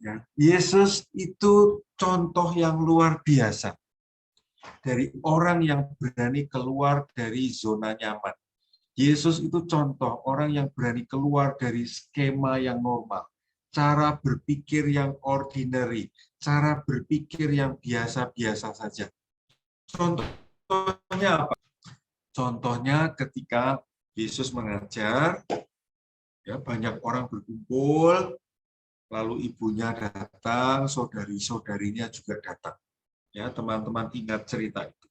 itu contoh yang luar biasa dari orang yang berani keluar dari zona nyaman. Yesus itu contoh orang yang berani keluar dari skema yang normal, cara berpikir yang ordinary, cara berpikir yang biasa-biasa saja. Contohnya apa? Contohnya ketika Yesus mengajar, ya banyak orang berkumpul, lalu ibunya datang, saudari-saudarinya juga datang. Ya, teman-teman ingat cerita itu.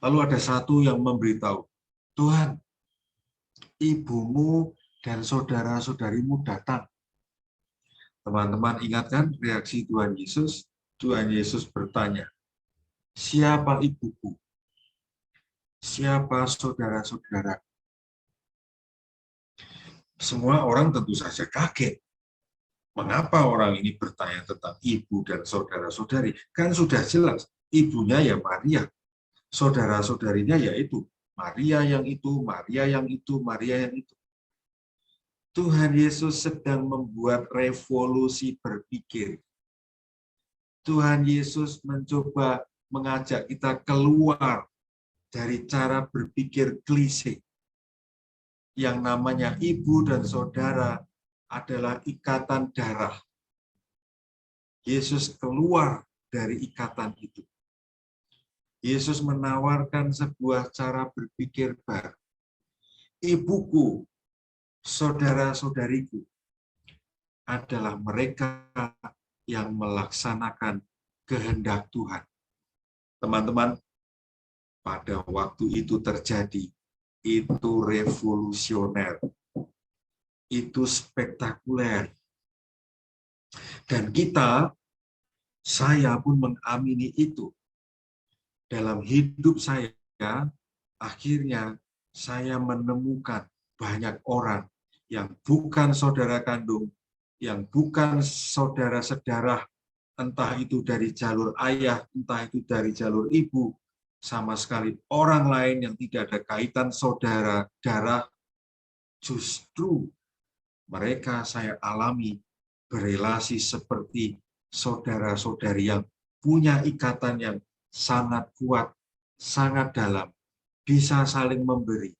Lalu ada satu yang memberitahu, Tuhan, ibumu dan saudara-saudarimu datang. Teman-teman ingat kan reaksi Tuhan Yesus? Tuhan Yesus bertanya, siapa ibuku? Siapa saudara-saudara? Semua orang tentu saja kaget. Mengapa orang ini bertanya tentang ibu dan saudara-saudari? Kan sudah jelas, ibunya ya Maria. Saudara-saudarinya yaitu Maria yang itu, Maria yang itu, Maria yang itu. Tuhan Yesus sedang membuat revolusi berpikir. Tuhan Yesus mencoba mengajak kita keluar dari cara berpikir klise. Yang namanya ibu dan saudara adalah ikatan darah. Yesus keluar dari ikatan itu. Yesus menawarkan sebuah cara berpikir baru. Ibuku, saudara-saudariku adalah mereka yang melaksanakan kehendak Tuhan. Teman-teman, pada waktu itu terjadi, itu revolusioner. Itu spektakuler. Dan saya pun mengamini itu. Dalam hidup saya, akhirnya saya menemukan banyak orang yang bukan saudara kandung, yang bukan saudara sedarah, entah itu dari jalur ayah, entah itu dari jalur ibu, sama sekali orang lain yang tidak ada kaitan saudara darah, justru mereka saya alami berelasi seperti saudara-saudari yang punya ikatan yang sangat kuat, sangat dalam, bisa saling memberi,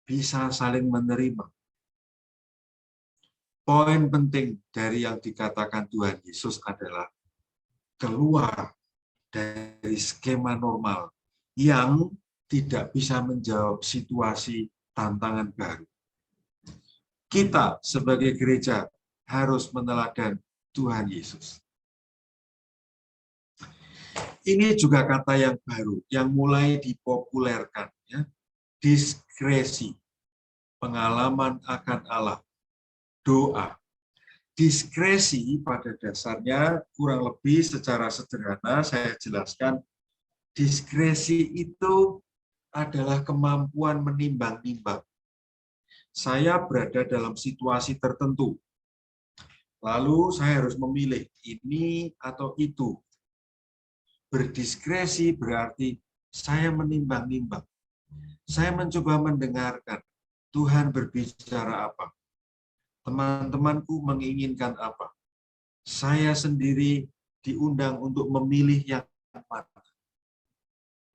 bisa saling menerima. Poin penting dari yang dikatakan Tuhan Yesus adalah keluar dari skema normal yang tidak bisa menjawab situasi tantangan baru. Kita sebagai gereja harus meneladani Tuhan Yesus. Ini juga kata yang baru, yang mulai dipopulerkan. Ya. Diskresi, pengalaman akan Allah, doa. Diskresi pada dasarnya kurang lebih secara sederhana saya jelaskan, diskresi itu adalah kemampuan menimbang-nimbang. Saya berada dalam situasi tertentu. Lalu saya harus memilih ini atau itu. Berdiskresi berarti saya menimbang-nimbang. Saya mencoba mendengarkan Tuhan berbicara apa. Teman-temanku menginginkan apa. Saya sendiri diundang untuk memilih yang mana.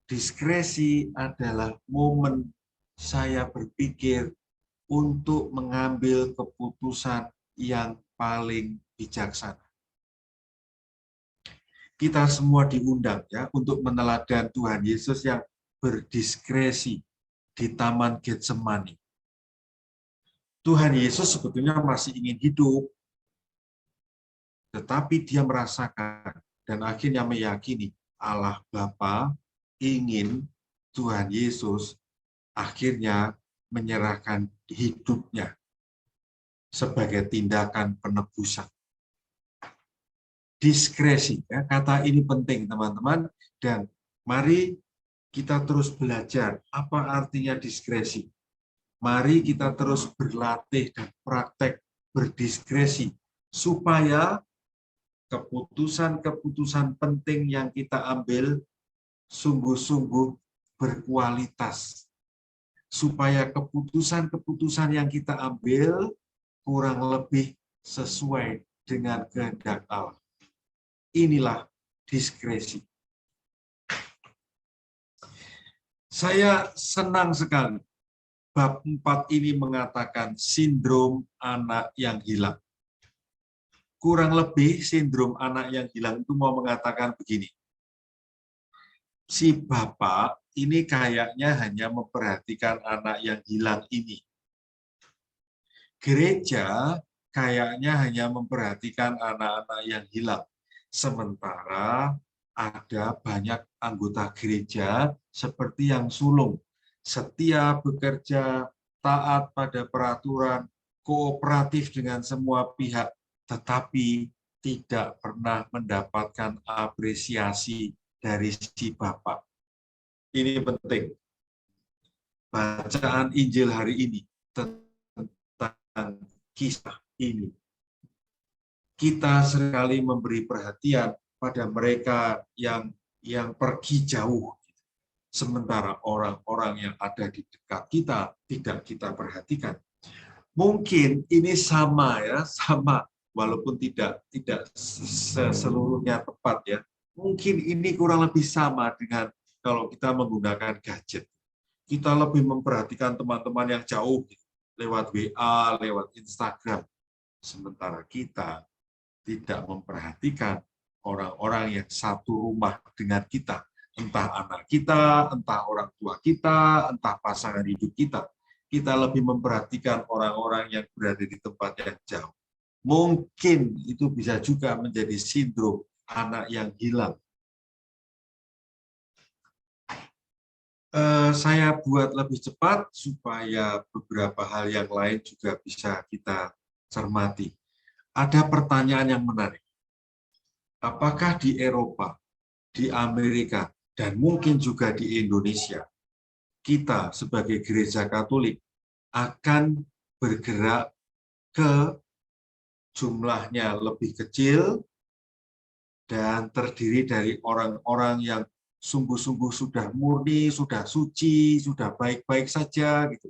Diskresi adalah momen saya berpikir untuk mengambil keputusan yang paling bijaksana. Kita semua diundang ya untuk meneladan Tuhan Yesus yang berdiskresi di Taman Getsemani. Tuhan Yesus sebetulnya masih ingin hidup, tetapi dia merasakan dan akhirnya meyakini Allah Bapa ingin Tuhan Yesus akhirnya menyerahkan hidupnya sebagai tindakan penebusan. Diskresi, ya, kata ini penting teman-teman, dan mari kita terus belajar apa artinya diskresi. Mari kita terus berlatih dan praktek berdiskresi supaya keputusan-keputusan penting yang kita ambil sungguh-sungguh berkualitas. Supaya keputusan-keputusan yang kita ambil kurang lebih sesuai dengan kehendak Allah. Inilah diskresi. Saya senang sekali bab 4 ini mengatakan sindrom anak yang hilang. Kurang lebih sindrom anak yang hilang itu mau mengatakan begini. Si bapak ini kayaknya hanya memperhatikan anak yang hilang ini. Gereja kayaknya hanya memperhatikan anak-anak yang hilang. Sementara ada banyak anggota gereja seperti yang sulung, setia bekerja, taat pada peraturan, kooperatif dengan semua pihak, tetapi tidak pernah mendapatkan apresiasi dari si Bapak. Ini penting. Bacaan Injil hari ini tentang kisah ini. Kita seringkali memberi perhatian pada mereka yang pergi jauh. Sementara orang-orang yang ada di dekat kita tidak kita perhatikan. Mungkin ini sama ya, sama walaupun tidak seluruhnya tepat ya. Mungkin ini kurang lebih sama dengan kalau kita menggunakan gadget. Kita lebih memperhatikan teman-teman yang jauh lewat WA, lewat Instagram. Sementara kita tidak memperhatikan orang-orang yang satu rumah dengan kita. Entah anak kita, entah orang tua kita, entah pasangan hidup kita. Kita lebih memperhatikan orang-orang yang berada di tempat yang jauh. Mungkin itu bisa juga menjadi sindrom anak yang hilang. Saya buat lebih cepat supaya beberapa hal yang lain juga bisa kita cermati. Ada pertanyaan yang menarik. Apakah di Eropa, di Amerika, dan mungkin juga di Indonesia, kita sebagai gereja Katolik akan bergerak ke jumlahnya lebih kecil dan terdiri dari orang-orang yang sungguh-sungguh sudah murni, sudah suci, sudah baik-baik saja gitu.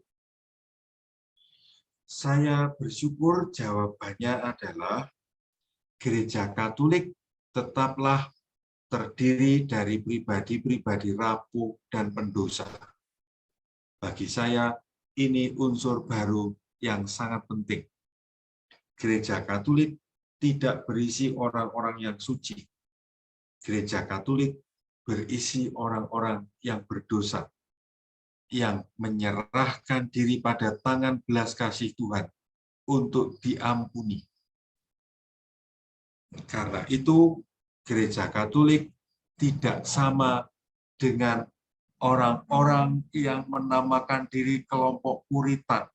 Saya bersyukur jawabannya adalah gereja Katolik tetaplah terdiri dari pribadi-pribadi rapuh dan pendosa. Bagi saya, ini unsur baru yang sangat penting. Gereja Katolik tidak berisi orang-orang yang suci. Gereja Katolik berisi orang-orang yang berdosa, yang menyerahkan diri pada tangan belas kasih Tuhan untuk diampuni. Karena itu, Gereja Katolik tidak sama dengan orang-orang yang menamakan diri kelompok Puritan.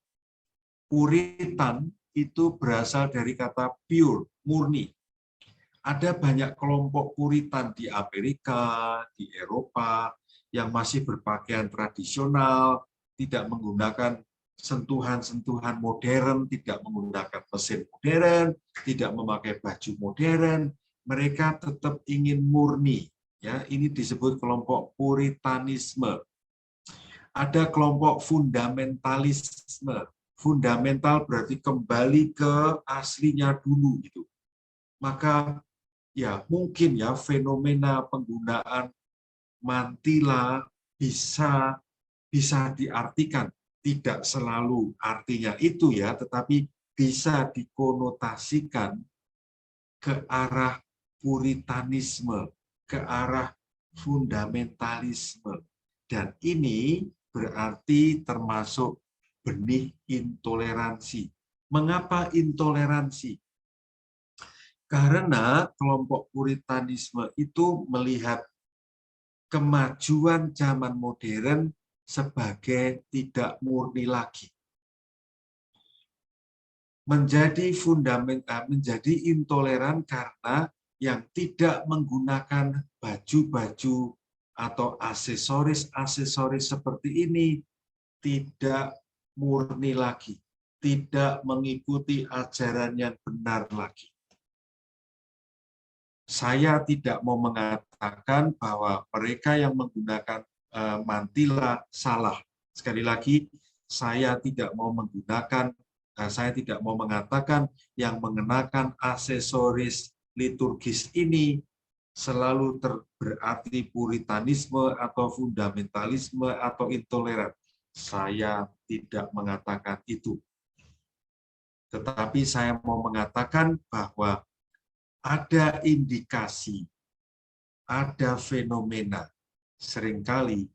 Puritan itu berasal dari kata pure, murni. Ada banyak kelompok Puritan di Amerika, di Eropa, yang masih berpakaian tradisional, tidak menggunakan sentuhan-sentuhan modern, tidak menggunakan mesin modern, tidak memakai baju modern, mereka tetap ingin murni. Ya, ini disebut kelompok Puritanisme. Ada kelompok fundamentalisme. Fundamental berarti kembali ke aslinya dulu gitu. Maka ya mungkin ya fenomena penggunaan mantila bisa diartikan, tidak selalu artinya itu ya, tetapi bisa dikonotasikan ke arah puritanisme, ke arah fundamentalisme. Dan ini berarti termasuk benih intoleransi. Mengapa intoleransi? Karena kelompok puritanisme itu melihat kemajuan zaman modern sebagai tidak murni lagi. Menjadi fundamental, menjadi intoleran karena yang tidak menggunakan baju-baju atau aksesoris-aksesoris seperti ini tidak murni lagi, tidak mengikuti ajaran yang benar lagi. Saya tidak mau mengatakan bahwa mereka yang menggunakan mantila salah. Sekali lagi, saya tidak mau mengatakan yang mengenakan aksesoris liturgis ini selalu berarti puritanisme atau fundamentalisme atau intoleran. Saya tidak mengatakan itu. Tetapi saya mau mengatakan bahwa ada indikasi, ada fenomena. Seringkali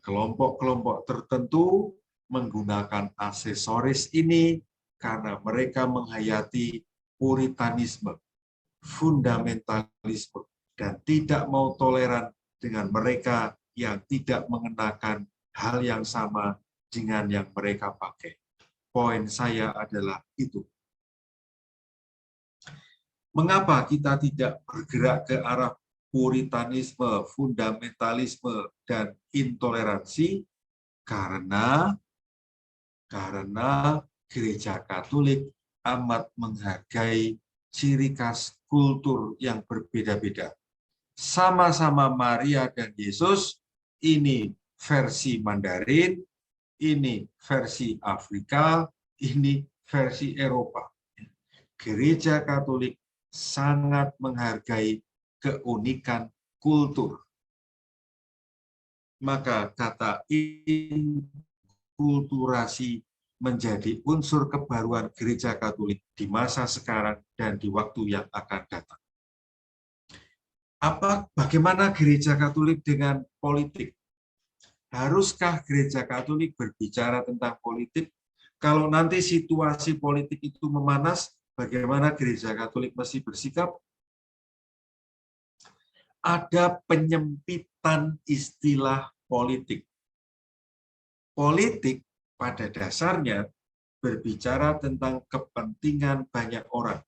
kelompok-kelompok tertentu menggunakan aksesoris ini karena mereka menghayati puritanisme, fundamentalisme, dan tidak mau toleran dengan mereka yang tidak mengenakan hal yang sama dengan yang mereka pakai. Poin saya adalah itu. Mengapa kita tidak bergerak ke arah puritanisme, fundamentalisme, dan intoleransi? Karena Gereja Katolik amat menghargai ciri khas kultur yang berbeda-beda. Sama-sama Maria dan Yesus, ini versi Mandarin, ini versi Afrika, ini versi Eropa. Gereja Katolik sangat menghargai keunikan kultur. Maka kata inkulturasi menjadi unsur kebaruan Gereja Katolik di masa sekarang dan di waktu yang akan datang. Bagaimana Gereja Katolik dengan politik? Haruskah Gereja Katolik berbicara tentang politik? Kalau nanti situasi politik itu memanas, bagaimana Gereja Katolik mesti bersikap? Ada penyempitan istilah politik. Politik pada dasarnya berbicara tentang kepentingan banyak orang.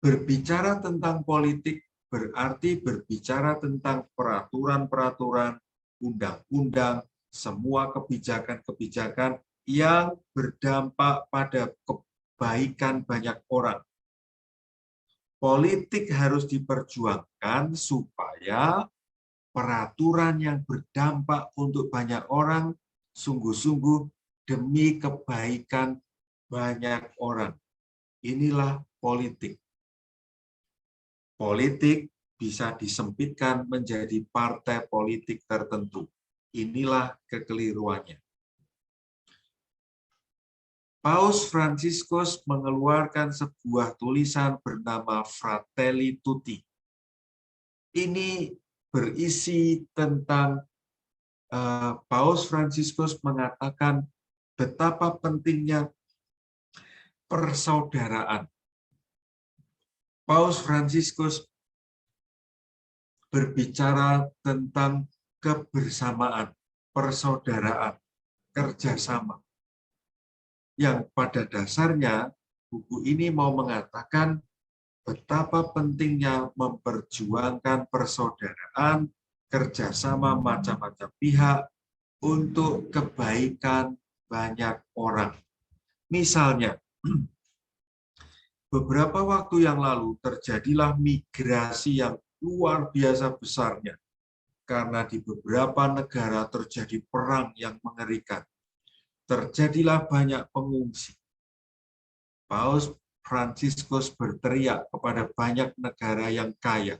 Berbicara tentang politik berarti berbicara tentang peraturan-peraturan, undang-undang, semua kebijakan-kebijakan yang berdampak pada kebaikan banyak orang. Politik harus diperjuangkan supaya peraturan yang berdampak untuk banyak orang sungguh-sungguh demi kebaikan banyak orang. Inilah politik. Politik bisa disempitkan menjadi partai politik tertentu. Inilah kekeliruannya. Paus Fransiskus mengeluarkan sebuah tulisan bernama Fratelli Tutti. Ini berisi tentang Paus Fransiskus mengatakan betapa pentingnya persaudaraan. Paus Fransiskus berbicara tentang kebersamaan, persaudaraan, kerjasama. Yang pada dasarnya buku ini mau mengatakan betapa pentingnya memperjuangkan persaudaraan, kerjasama macam-macam pihak untuk kebaikan banyak orang. Misalnya, beberapa waktu yang lalu terjadilah migrasi yang luar biasa besarnya karena di beberapa negara terjadi perang yang mengerikan. Terjadilah banyak pengungsi. Paus Fransiskus berteriak kepada banyak negara yang kaya.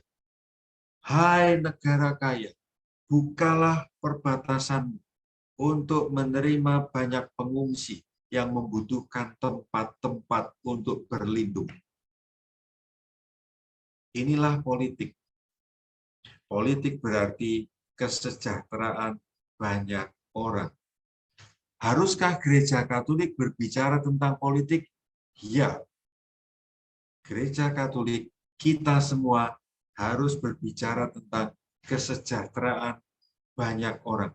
Hai negara kaya, bukalah perbatasanmu untuk menerima banyak pengungsi yang membutuhkan tempat-tempat untuk berlindung. Inilah politik. Politik berarti kesejahteraan banyak orang. Haruskah gereja Katolik berbicara tentang politik? Ya. Gereja Katolik, kita semua harus berbicara tentang kesejahteraan banyak orang.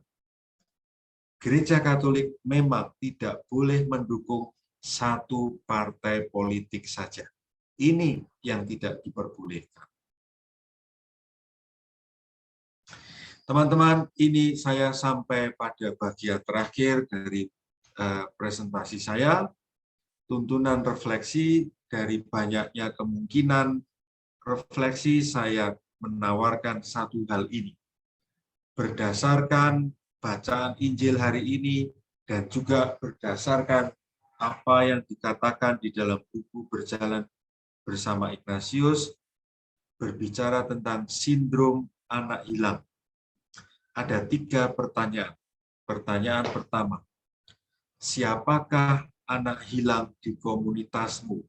Gereja Katolik memang tidak boleh mendukung satu partai politik saja. Ini yang tidak diperbolehkan. Teman-teman, ini saya sampai pada bagian terakhir dari presentasi saya. Tuntunan refleksi dari banyaknya kemungkinan refleksi, saya menawarkan satu hal ini. Berdasarkan bacaan Injil hari ini dan juga berdasarkan apa yang dikatakan di dalam buku Berjalan Bersama Ignatius, berbicara tentang sindrom anak hilang. Ada 3 pertanyaan. Pertanyaan pertama, siapakah anak hilang di komunitasmu?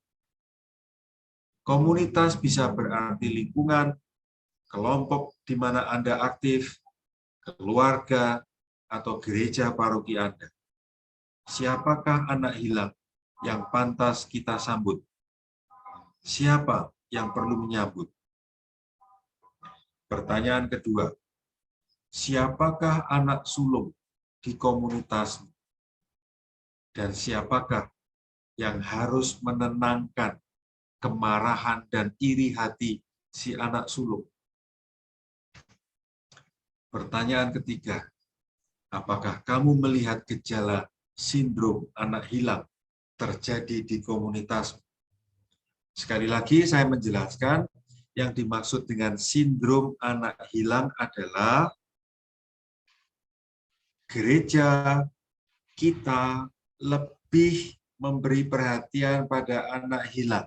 Komunitas bisa berarti lingkungan, kelompok di mana Anda aktif, keluarga, atau gereja paroki Anda. Siapakah anak hilang yang pantas kita sambut? Siapa yang perlu menyambut? Pertanyaan kedua, siapakah anak sulung di komunitasmu? Dan siapakah yang harus menenangkan kemarahan dan iri hati si anak sulung? Pertanyaan ketiga, apakah kamu melihat gejala sindrom anak hilang terjadi di komunitasmu? Sekali lagi saya menjelaskan, yang dimaksud dengan sindrom anak hilang adalah gereja kita lebih memberi perhatian pada anak hilang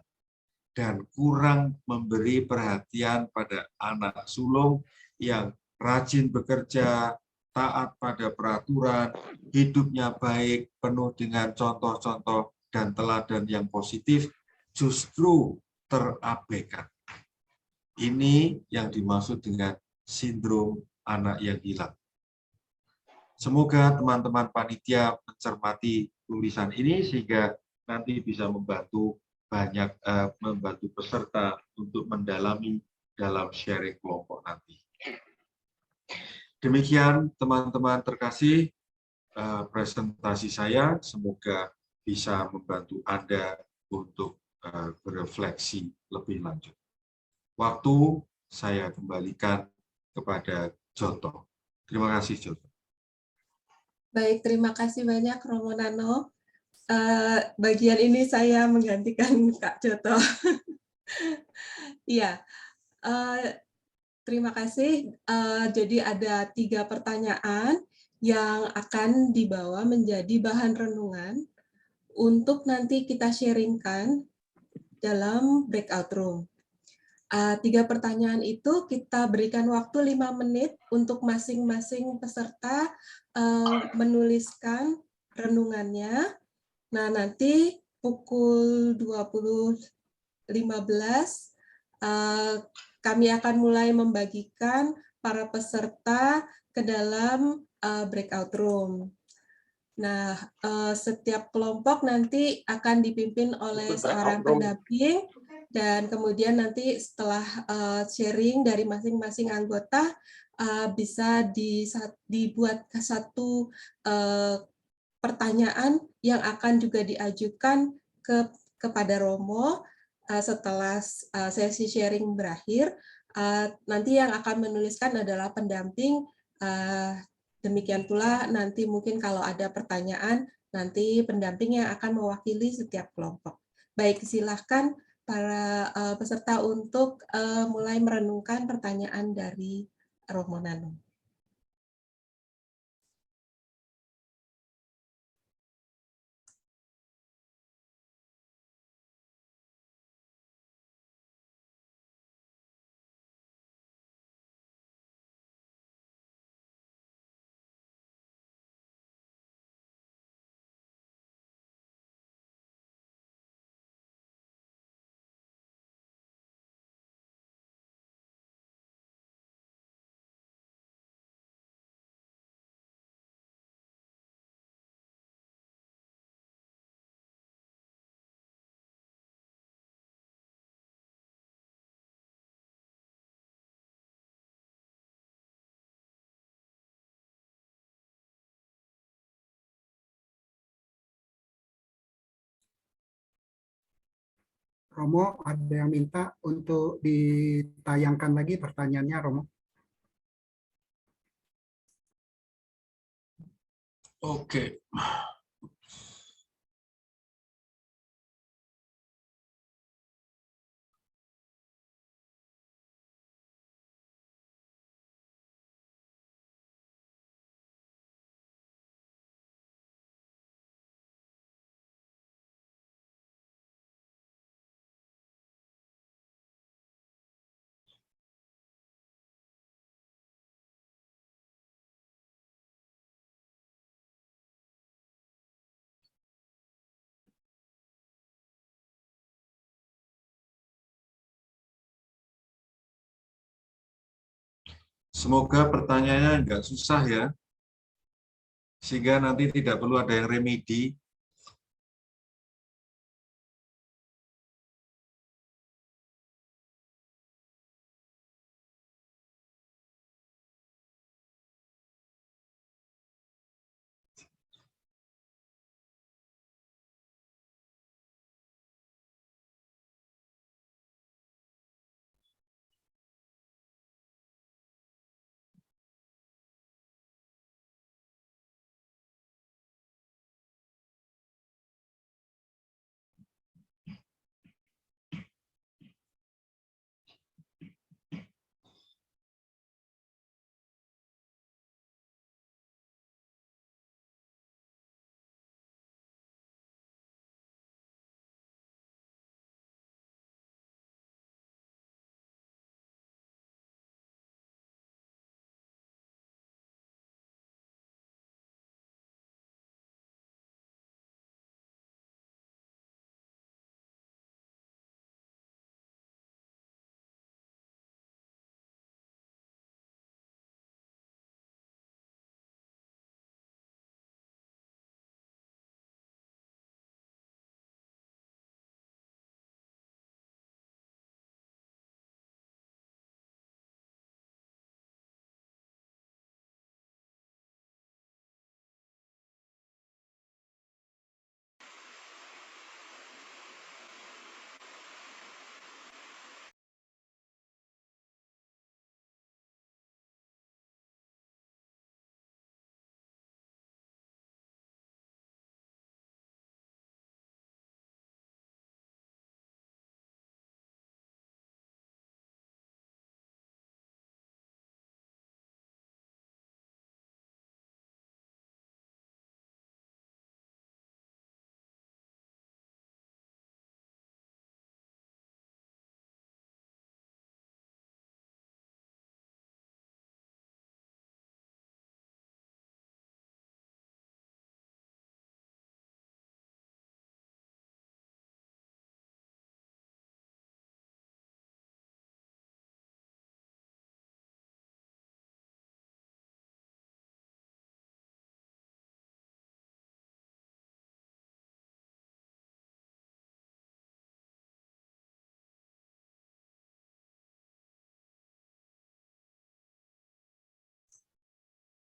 dan kurang memberi perhatian pada anak sulung yang rajin bekerja, taat pada peraturan, hidupnya baik, penuh dengan contoh-contoh dan teladan yang positif, justru terabaikan. Ini yang dimaksud dengan sindrom anak yang hilang. Semoga teman-teman panitia mencermati tulisan ini sehingga nanti bisa membantu membantu peserta untuk mendalami dalam sharing kelompok nanti. Demikian teman-teman terkasih, presentasi saya, semoga bisa membantu Anda untuk berefleksi lebih lanjut. Waktu saya kembalikan kepada Joto. Terima kasih, Joto. Baik, terima kasih banyak Romo Nano. Bagian ini saya menggantikan Kak Joto. Iya, terima kasih. Jadi ada 3 pertanyaan yang akan dibawa menjadi bahan renungan untuk nanti kita sharingkan dalam breakout room. 3 pertanyaan itu kita berikan waktu 5 menit untuk masing-masing peserta menuliskan renungannya. Nah, nanti pukul 20.15 kami akan mulai membagikan para peserta ke dalam breakout room. Nah, setiap kelompok nanti akan dipimpin oleh seorang pendamping, dan kemudian nanti setelah sharing dari masing-masing anggota, bisa dibuat satu pertanyaan yang akan juga diajukan kepada Romo setelah sesi sharing berakhir. Nanti yang akan menuliskan adalah pendamping. Demikian pula nanti mungkin kalau ada pertanyaan, nanti pendamping yang akan mewakili setiap kelompok. Baik, silahkan para peserta untuk mulai merenungkan pertanyaan dari Romo Nano. Romo, ada yang minta untuk ditayangkan lagi pertanyaannya, Romo. Oke. Semoga pertanyaannya nggak susah ya, sehingga nanti tidak perlu ada yang remedi.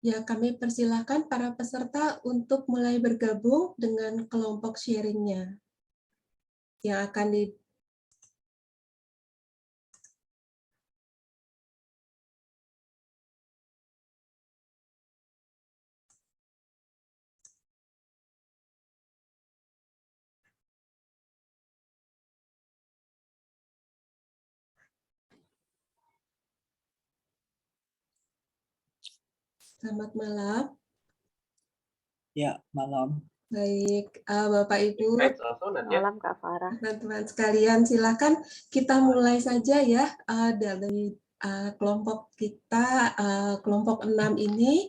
Ya, kami persilahkan para peserta untuk mulai bergabung dengan kelompok sharing-nya yang akan di Selamat malam. Ya, malam. Baik, Bapak Ibu, Malam Kak Farah. teman-teman sekalian, silakan kita mulai saja ya dari kelompok kita, kelompok 6 ini.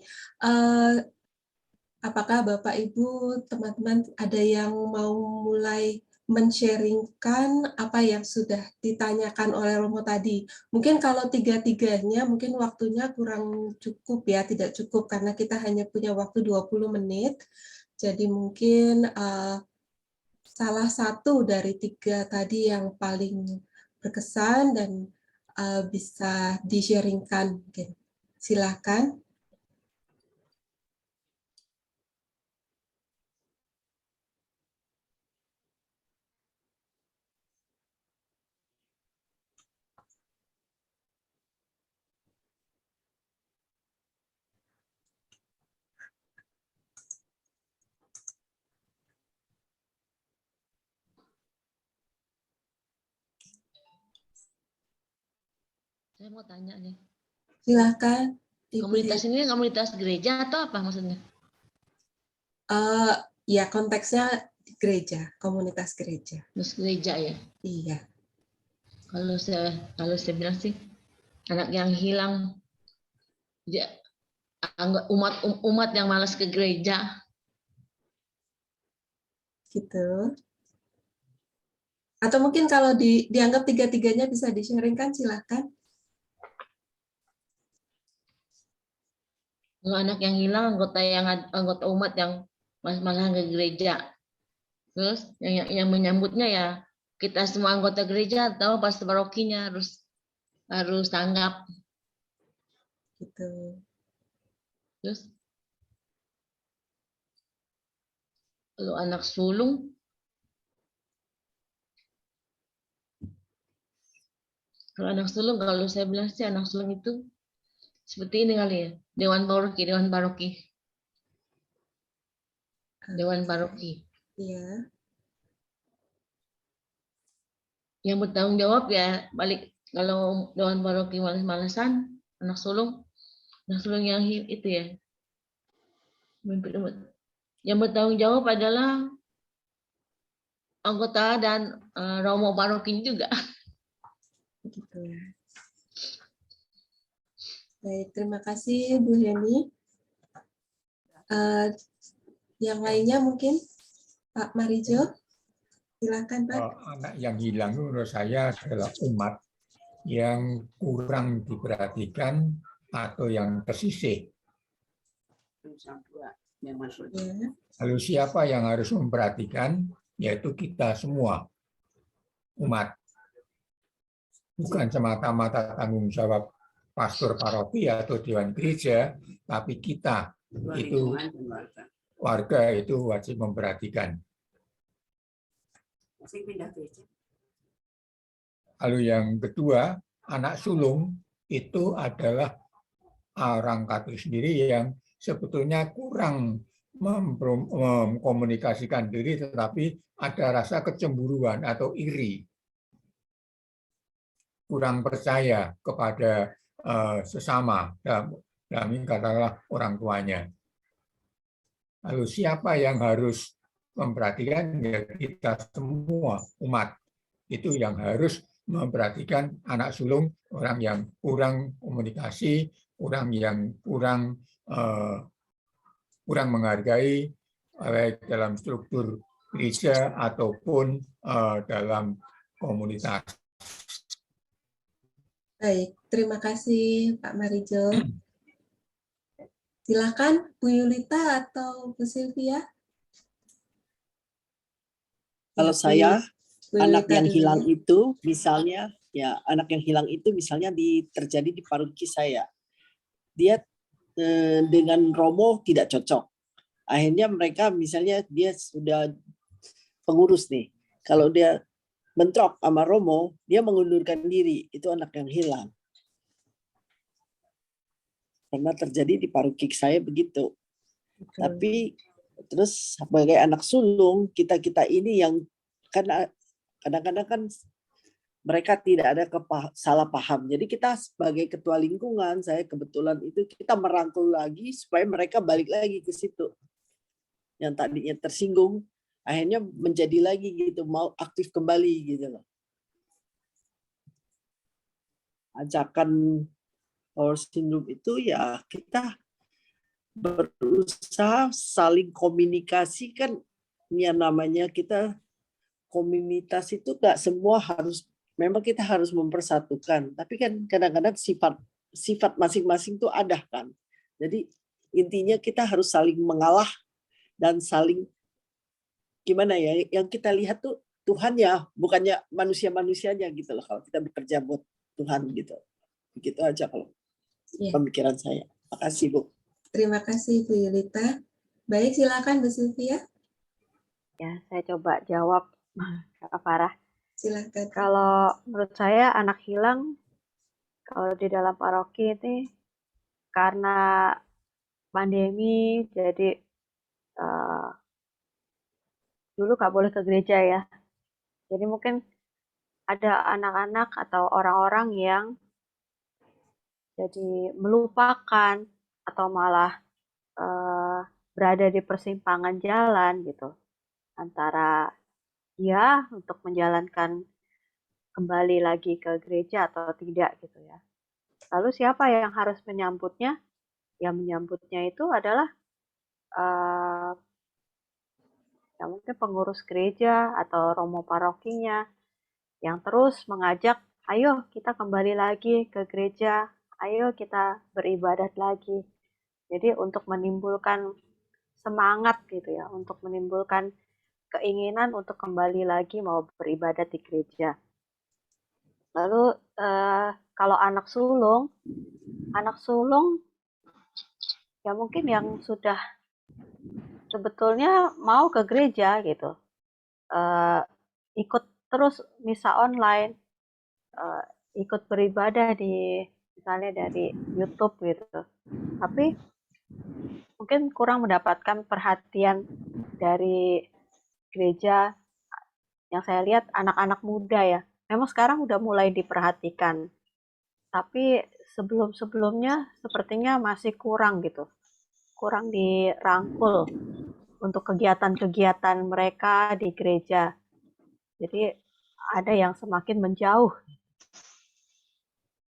Apakah Bapak Ibu, teman-teman ada yang mau mulai men-sharingkan apa yang sudah ditanyakan oleh Romo tadi? Mungkin kalau tiga-tiganya mungkin waktunya kurang cukup ya, tidak cukup karena kita hanya punya waktu 20 menit. Jadi mungkin salah satu dari tiga tadi yang paling berkesan dan bisa di-sharingkan. Mungkin. Silakan. Saya mau tanya nih. Silakan. Ibu Komunitas ini komunitas gereja atau apa maksudnya? Ya, konteksnya gereja, komunitas gereja. Komunitas gereja ya. Iya. Kalau saya bilang sih anak yang hilang, ya, umat yang malas ke gereja. Gitu. Atau mungkin kalau dianggap tiga-tiganya bisa di-sharingkan, silakan. Kalau anak yang hilang, anggota umat yang malah ke gereja. Terus yang menyambutnya ya kita semua anggota gereja atau pastor parokinya harus tanggap. Gitu. Terus kalau anak sulung, kalau saya bilang sih anak sulung itu seperti ini kali ya, dewan paroki. Iya. Yang bertanggung jawab ya balik kalau dewan paroki malas-malasan, anak sulung yang itu ya. Yang bertanggung jawab adalah anggota dan romo paroki juga. Begitu. Baik, terima kasih Bu Heni. Yang lainnya mungkin Pak Marijo, silakan Pak. Anak yang hilang menurut saya adalah umat yang kurang diperhatikan atau yang tersisih. Ya. Lalu siapa yang harus memperhatikan? Yaitu kita semua, umat. Bukan semata-mata tanggung jawab pastor paroki atau dewan gereja, tapi kita itu warga itu wajib memperhatikan. Lalu yang kedua, anak sulung itu adalah orang Katolik sendiri yang sebetulnya kurang mengkomunikasikan diri, tetapi ada rasa kecemburuan atau iri, kurang percaya kepada sesama, dalam ini katakanlah orang tuanya. Lalu siapa yang harus memperhatikan? Ya kita semua, umat. Itu yang harus memperhatikan anak sulung, orang yang kurang komunikasi, orang yang kurang menghargai, baik dalam struktur gereja ataupun dalam komunitas. Baik, terima kasih Pak Marijo. Silakan Bu Yulita atau Bu Sylvia. Kalau Ya, saya, Bu anak Yulita yang dulu hilang ya. itu misalnya, anak yang hilang itu misalnya terjadi di paroki saya. Dia dengan romo tidak cocok. Akhirnya mereka misalnya dia sudah pengurus nih. Kalau dia bentrok sama romo, dia mengundurkan diri. Itu anak yang hilang. Pernah terjadi di paroki saya begitu. Tapi terus sebagai anak sulung, kita ini yang karena kadang-kadang kan mereka tidak ada salah paham. Jadi kita sebagai ketua lingkungan, saya kebetulan itu kita merangkul lagi supaya mereka balik lagi ke situ. Yang tadinya tersinggung, akhirnya menjadi lagi gitu, mau aktif kembali gitu loh. Ajakan Power Syndrome itu ya kita berusaha saling komunikasi kan, ya namanya kita komunitas itu nggak semua harus, memang kita harus mempersatukan, tapi kan kadang-kadang sifat masing-masing itu ada kan. Jadi intinya kita harus saling mengalah dan saling gimana ya, yang kita lihat tuh Tuhan ya, bukannya manusia-manusianya gitu loh kalau kita bekerja buat Tuhan gitu. Begitu aja kalau pemikiran saya. Makasih Bu. Terima kasih Bu Yulita. Baik, silakan Bu Sylvia. Ya, saya coba jawab Kak Farah. Silakan. Kalau menurut saya anak hilang kalau di dalam paroki ini karena pandemi, jadi dulu nggak boleh ke gereja ya. Jadi mungkin ada anak-anak atau orang-orang yang jadi melupakan atau malah berada di persimpangan jalan gitu antara ya untuk menjalankan kembali lagi ke gereja atau tidak gitu ya. Lalu siapa yang harus menyambutnya? Yang menyambutnya itu adalah ya mungkin pengurus gereja atau romo parokinya yang terus mengajak, ayo kita kembali lagi ke gereja, ayo kita beribadat lagi. Jadi untuk menimbulkan semangat gitu ya, untuk menimbulkan keinginan untuk kembali lagi mau beribadat di gereja. Lalu kalau anak sulung ya mungkin yang sudah sebetulnya mau ke gereja gitu, ikut terus misa online, ikut beribadah di misalnya dari YouTube gitu, tapi mungkin kurang mendapatkan perhatian dari gereja. Yang saya lihat anak-anak muda ya, memang sekarang udah mulai diperhatikan, tapi sebelum-sebelumnya sepertinya masih kurang gitu, kurang dirangkul untuk kegiatan-kegiatan mereka di gereja. Jadi ada yang semakin menjauh.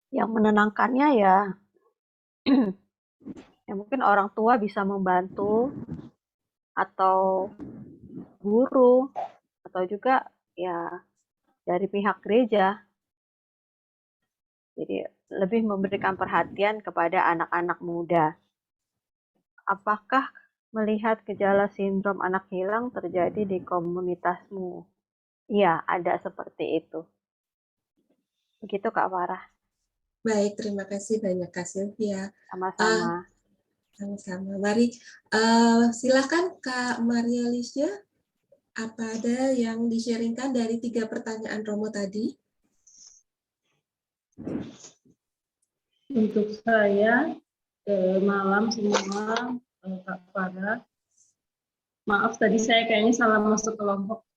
Yang menenangkannya ya, ya mungkin orang tua bisa membantu, atau guru, atau juga ya dari pihak gereja. Jadi lebih memberikan perhatian kepada anak-anak muda. Apakah melihat gejala sindrom anak hilang terjadi di komunitasmu? Iya, ada seperti itu. Begitu Kak Farah. Baik, terima kasih banyak Kak Sylvia. Sama-sama. Sama-sama. Mari silakan Kak Maria Lisya. Apa ada yang di-sharingkan dari 3 pertanyaan Romo tadi? Untuk saya, malam semua, Kak Farah. Maaf tadi saya kayaknya salah masuk kelompok.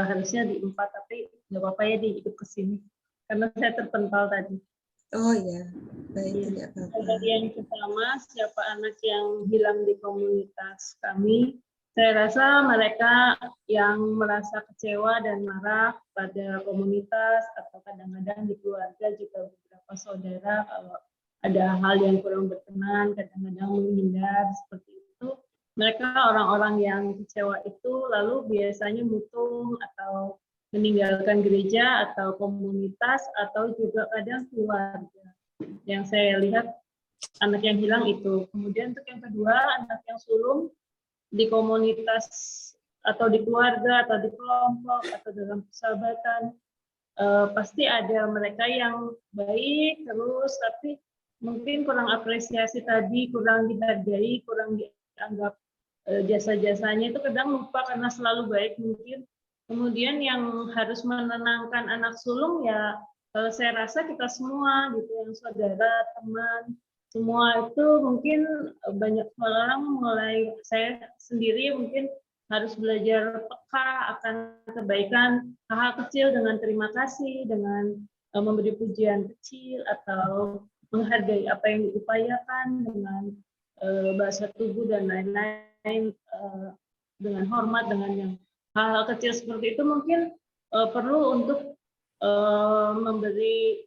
Harusnya di 4, tapi nggak apa-apa ya diikut ke sini. Karena saya terpental tadi. Oh ya, baik, tidak apa-apa. Tadi yang pertama, siapa anak yang hilang di komunitas kami. Saya rasa mereka yang merasa kecewa dan marah pada komunitas atau kadang-kadang di keluarga juga beberapa saudara kalau ada hal yang kurang berkenan, kadang-kadang menghindar seperti itu. Mereka orang-orang yang kecewa itu lalu biasanya mutung atau meninggalkan gereja atau komunitas atau juga kadang keluarga. Yang saya lihat anak yang hilang itu. Kemudian untuk yang kedua, anak yang sulung di komunitas atau di keluarga atau di kelompok atau dalam persahabatan, pasti ada mereka yang baik terus, tapi mungkin kurang apresiasi tadi, kurang dihargai, kurang dianggap jasa-jasanya itu kadang lupa karena selalu baik mungkin. Kemudian yang harus menenangkan anak sulung ya saya rasa kita semua gitu, yang saudara, teman, semua itu mungkin banyak orang mulai, saya sendiri mungkin harus belajar peka akan kebaikan hal-hal kecil dengan terima kasih, dengan memberi pujian kecil atau menghargai apa yang diupayakan dengan bahasa tubuh dan lain-lain, dengan hormat, dengan yang hal-hal kecil seperti itu mungkin perlu untuk memberi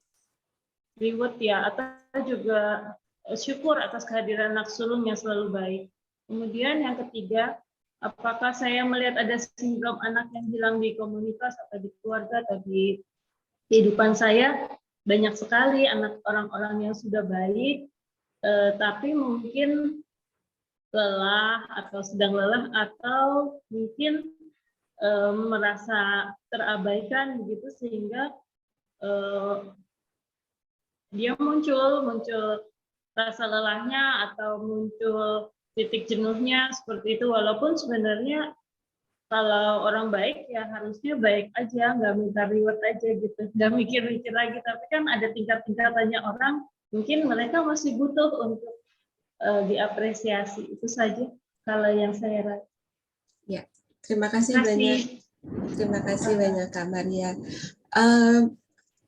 reward ya, atau juga syukur atas kehadiran anak sulung yang selalu baik. Kemudian yang ketiga, apakah saya melihat ada sindrom anak yang hilang di komunitas atau di keluarga atau di kehidupan saya? Banyak sekali anak orang-orang yang sudah baik, tapi mungkin lelah atau sedang lelah atau mungkin merasa terabaikan begitu sehingga dia muncul rasa lelahnya atau muncul titik jenuhnya seperti itu, walaupun sebenarnya kalau orang baik ya harusnya baik aja, nggak minta reward aja gitu, nggak mikir-mikir lagi, tapi kan ada tingkat-tingkatannya orang, mungkin mereka masih butuh untuk diapresiasi. Itu saja kalau yang saya rasa. Ya, terima kasih banyak. Terima kasih banyak Kak Maria.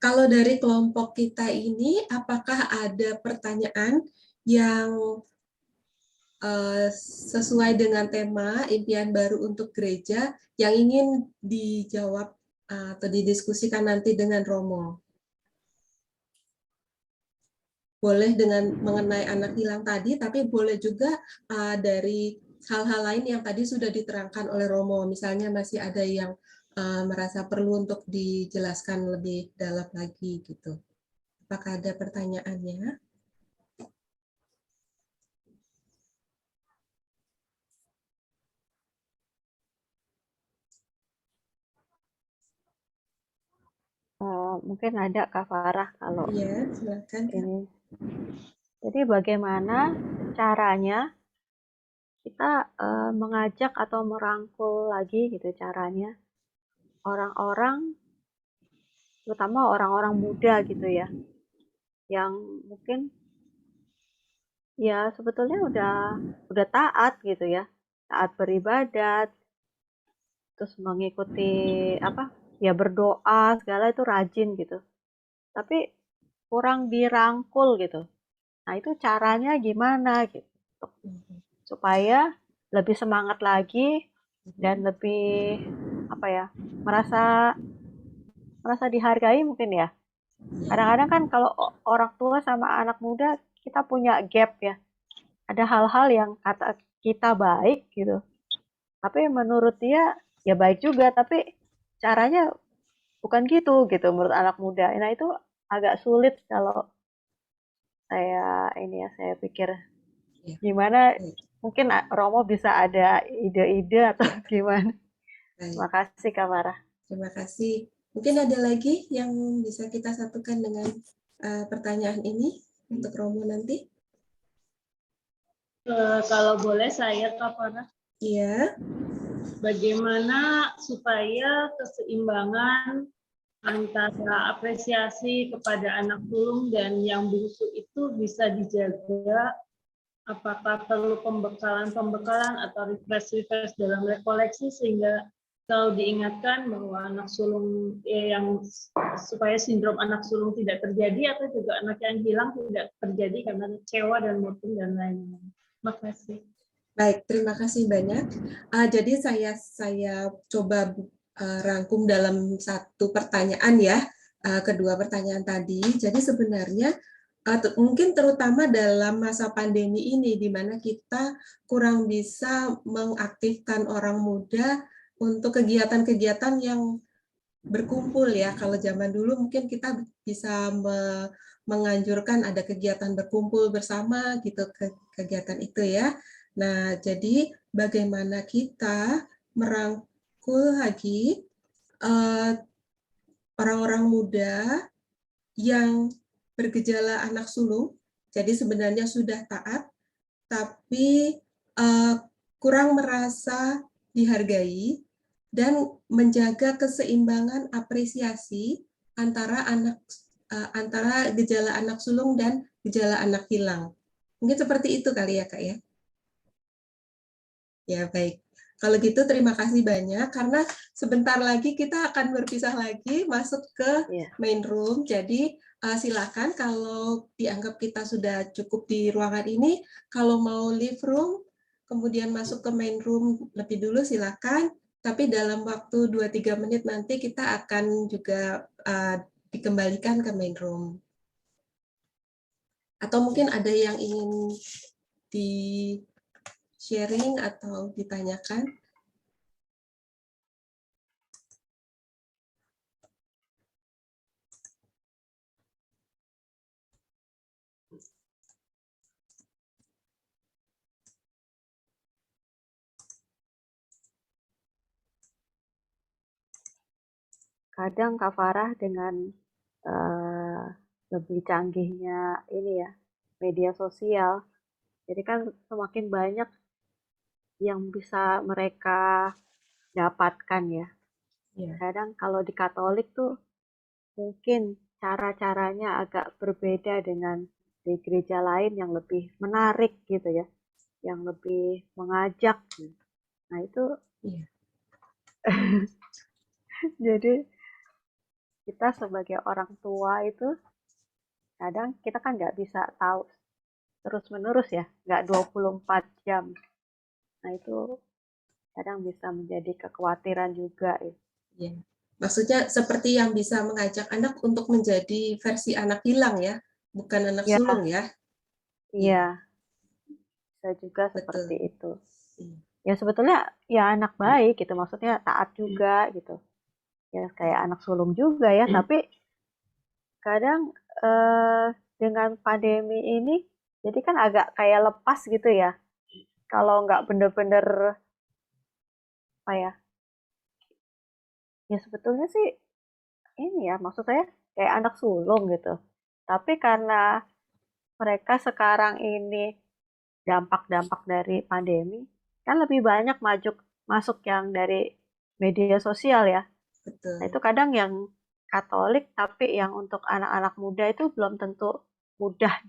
kalau dari kelompok kita ini, apakah ada pertanyaan yang sesuai dengan tema impian baru untuk gereja yang ingin dijawab atau didiskusikan nanti dengan Romo? Boleh dengan mengenai anak hilang tadi, tapi boleh juga dari hal-hal lain yang tadi sudah diterangkan oleh Romo. Misalnya masih ada yang merasa perlu untuk dijelaskan lebih dalam lagi gitu. Apakah ada pertanyaannya? Mungkin ada Kak Farah kalau Iya, silakan. ini. Jadi bagaimana caranya kita mengajak atau merangkul lagi gitu caranya orang-orang, terutama orang-orang muda gitu ya, yang mungkin ya sebetulnya udah taat gitu ya, taat beribadat, terus mengikuti apa ya berdoa segala itu rajin gitu, tapi kurang dirangkul gitu. Nah itu caranya gimana gitu supaya lebih semangat lagi dan lebih apa ya merasa dihargai mungkin ya. Kadang-kadang kan kalau orang tua sama anak muda kita punya gap ya. Ada hal-hal yang kata kita baik gitu. Tapi menurut dia ya baik juga tapi caranya bukan gitu menurut anak muda. Nah itu agak sulit kalau saya pikir gimana mungkin Romo bisa ada ide-ide atau gimana. Terima kasih Kak Farah. Terima kasih. Mungkin ada lagi yang bisa kita satukan dengan pertanyaan ini untuk Romo nanti? Kalau boleh saya, Kak Farah. Iya. Bagaimana supaya keseimbangan antara apresiasi kepada anak sulung dan yang bungsu itu bisa dijaga? Apakah perlu pembekalan atau refresh dalam rekoleksi sehingga selalu diingatkan bahwa anak sulung yang supaya sindrom anak sulung tidak terjadi atau juga anak yang hilang tidak terjadi karena kecewa dan mobbing dan lain-lain. Terima kasih. Baik, terima kasih banyak. Jadi saya coba rangkum dalam satu pertanyaan ya, kedua pertanyaan tadi. Jadi sebenarnya mungkin terutama dalam masa pandemi ini, di mana kita kurang bisa mengaktifkan orang muda untuk kegiatan-kegiatan yang berkumpul ya. Kalau zaman dulu mungkin kita bisa menganjurkan ada kegiatan berkumpul bersama gitu, kegiatan itu ya. Nah, jadi bagaimana kita merangkul lagi orang-orang muda yang bergejala anak sulung, jadi sebenarnya sudah taat, tapi kurang merasa dihargai, dan menjaga keseimbangan apresiasi antara gejala anak sulung dan gejala anak hilang. Mungkin seperti itu kali ya, Kak ya? Ya, baik. Kalau gitu terima kasih banyak, karena sebentar lagi kita akan berpisah lagi, masuk ke main room. Jadi silakan kalau dianggap kita sudah cukup di ruangan ini, kalau mau leave room, kemudian masuk ke main room lebih dulu silakan, tapi dalam waktu 2-3 menit nanti kita akan juga dikembalikan ke main room. Atau mungkin ada yang ingin di-sharing atau ditanyakan? Kadang Kak Farah dengan lebih canggihnya ini ya media sosial, jadi kan semakin banyak yang bisa mereka dapatkan ya. Kadang kalau di Katolik tuh mungkin cara-caranya agak berbeda dengan di gereja lain yang lebih menarik gitu ya, yang lebih mengajak. Nah itu jadi kita sebagai orang tua itu kadang kita kan nggak bisa tahu terus-menerus ya, nggak 24 jam. Nah itu kadang bisa menjadi kekhawatiran juga. Ya. Maksudnya seperti yang bisa mengajak anak untuk menjadi versi anak hilang ya, bukan anak Ya, sulung ya. iya, bisa juga Betul. seperti itu. Iya. Ya sebetulnya ya anak baik gitu, maksudnya taat juga gitu. Ya kayak anak sulung juga ya, tapi kadang dengan pandemi ini jadi kan agak kayak lepas gitu ya. Kalau nggak bener-bener apa ya? Ya sebetulnya sih ini ya, maksud saya kayak anak sulung gitu. Tapi karena mereka sekarang ini dampak-dampak dari pandemi kan lebih banyak masuk yang dari media sosial ya. Betul. Nah, itu kadang yang Katolik tapi yang untuk anak-anak muda itu belum tentu mudah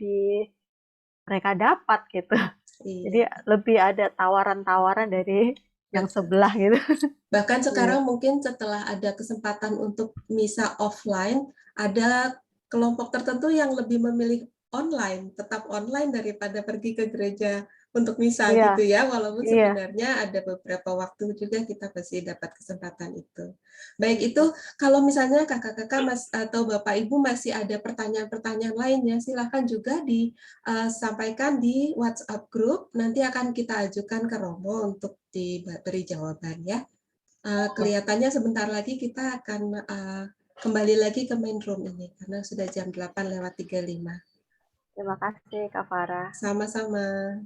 mereka dapat gitu. Iya. Jadi lebih ada tawaran-tawaran dari yang Betul. sebelah gitu. Bahkan sekarang mungkin setelah ada kesempatan untuk misa offline, ada kelompok tertentu yang lebih memilih online, tetap online daripada pergi ke gereja untuk misa Iya. gitu ya, walaupun Iya. sebenarnya ada beberapa waktu juga kita pasti dapat kesempatan itu. Baik, itu kalau misalnya kakak-kakak atau bapak ibu masih ada pertanyaan-pertanyaan lainnya, silakan juga disampaikan di WhatsApp group, nanti akan kita ajukan ke Romo untuk diberi jawaban ya. Kelihatannya sebentar lagi kita akan kembali lagi ke main room ini karena sudah jam 8:35. Terima kasih Kak Farah. Sama-sama.